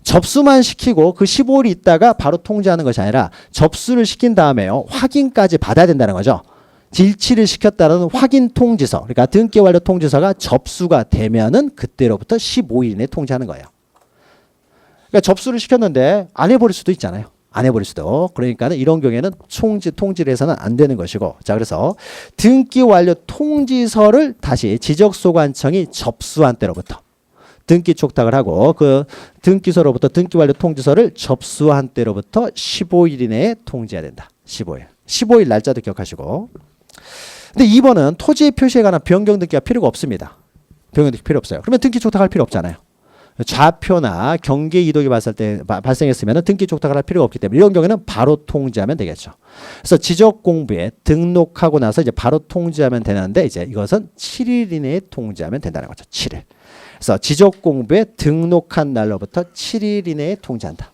접수만 시키고 그 15일이 있다가 바로 통지하는 것이 아니라 접수를 시킨 다음에요, 확인까지 받아야 된다는 거죠. 일치를 시켰다는 확인 통지서, 그러니까 등기 완료 통지서가 접수가 되면은 그때로부터 15일 이내에 통지하는 거예요. 그러니까 접수를 시켰는데 안 해버릴 수도 있잖아요. 안 해버릴 수도. 그러니까는 이런 경우에는 통지를 해서는 안 되는 것이고, 자, 그래서 등기 완료 통지서를 다시 지적소관청이 접수한 때로부터 등기 촉탁을 하고 그 등기소로부터 등기 완료 통지서를 접수한 때로부터 15일 이내에 통지해야 된다. 15일. 15일 날짜도 기억하시고. 근데 2번은 토지의 표시에 관한 변경 등기가 필요가 없습니다. 변경 등기 필요 없어요. 그러면 등기 촉탁할 필요 없잖아요. 좌표나 경계 이동이 발생했으면 등기 촉탁을 할 필요가 없기 때문에 이런 경우에는 바로 통지하면 되겠죠. 그래서 지적 공부에 등록하고 나서 이제 바로 통지하면 되는데, 이제 이것은 7일 이내에 통지하면 된다는 거죠. 7일. 그래서 지적 공부에 등록한 날로부터 7일 이내에 통지한다.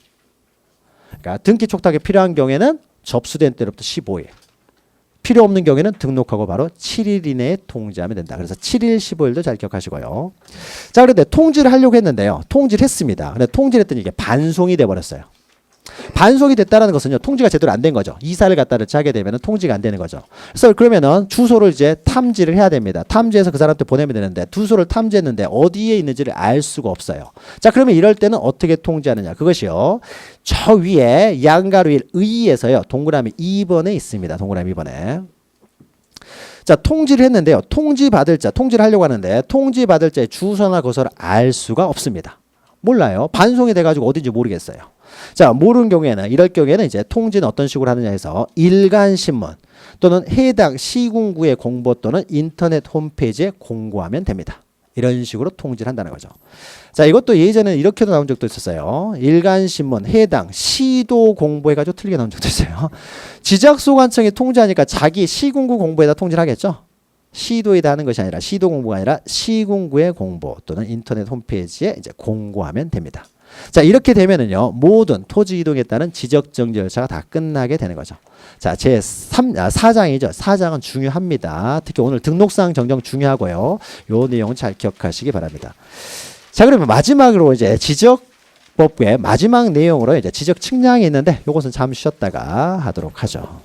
그러니까 등기 촉탁이 필요한 경우에는 접수된 때로부터 15일. 필요 없는 경우에는 등록하고 바로 7일 이내에 통지하면 된다. 그래서 7일, 15일도 잘 기억하시고요. 자, 그런데 통지를 하려고 했는데요, 통지를 했습니다. 근데 통지를 했더니 이게 반송이 돼버렸어요. 반송이 됐다는 것은요, 통지가 제대로 안 된 거죠. 이사를 갖다를 하게 되면 통지가 안 되는 거죠. 그래서 그러면은 주소를 이제 탐지를 해야 됩니다. 탐지해서 그 사람한테 보내면 되는데, 주소를 탐지했는데 어디에 있는지를 알 수가 없어요. 자, 그러면 이럴 때는 어떻게 통지하느냐? 그것이요, 저 위에 양가로 의에서요, 동그라미 2번에 있습니다. 동그라미 2번에. 자, 통지를 했는데요, 통지를 하려고 하는데 통지받을 자의 주소나 거소를 알 수가 없습니다. 몰라요. 반송이 돼가지고 어딘지 모르겠어요. 자, 모르는 경우에는, 이럴 경우에는 이제 통지는 어떤 식으로 하느냐 해서 일간신문 또는 해당 시군구의 공보 또는 인터넷 홈페이지에 공고하면 됩니다. 이런 식으로 통지를 한다는 거죠. 자, 이것도 예전에 이렇게도 나온 적도 있었어요. 일간신문 해당 시도 공보해가지고 틀리게 나온 적도 있어요. 지적소관청이 통지하니까 자기 시군구 공보에다 통지를 하겠죠. 시도에다 하는 것이 아니라, 시도 공보가 아니라 시군구의 공보 또는 인터넷 홈페이지에 이제 공고하면 됩니다. 자, 이렇게 되면은요, 모든 토지 이동에 따른 지적 정지 절차가 다 끝나게 되는 거죠. 자, 제 4장이죠. 4장은 중요합니다. 특히 오늘 등록사항 정정 중요하고요. 요 내용은 잘 기억하시기 바랍니다. 자, 그러면 마지막으로 이제 지적법의 마지막 내용으로 이제 지적 측량이 있는데, 요것은 잠시 쉬었다가 하도록 하죠.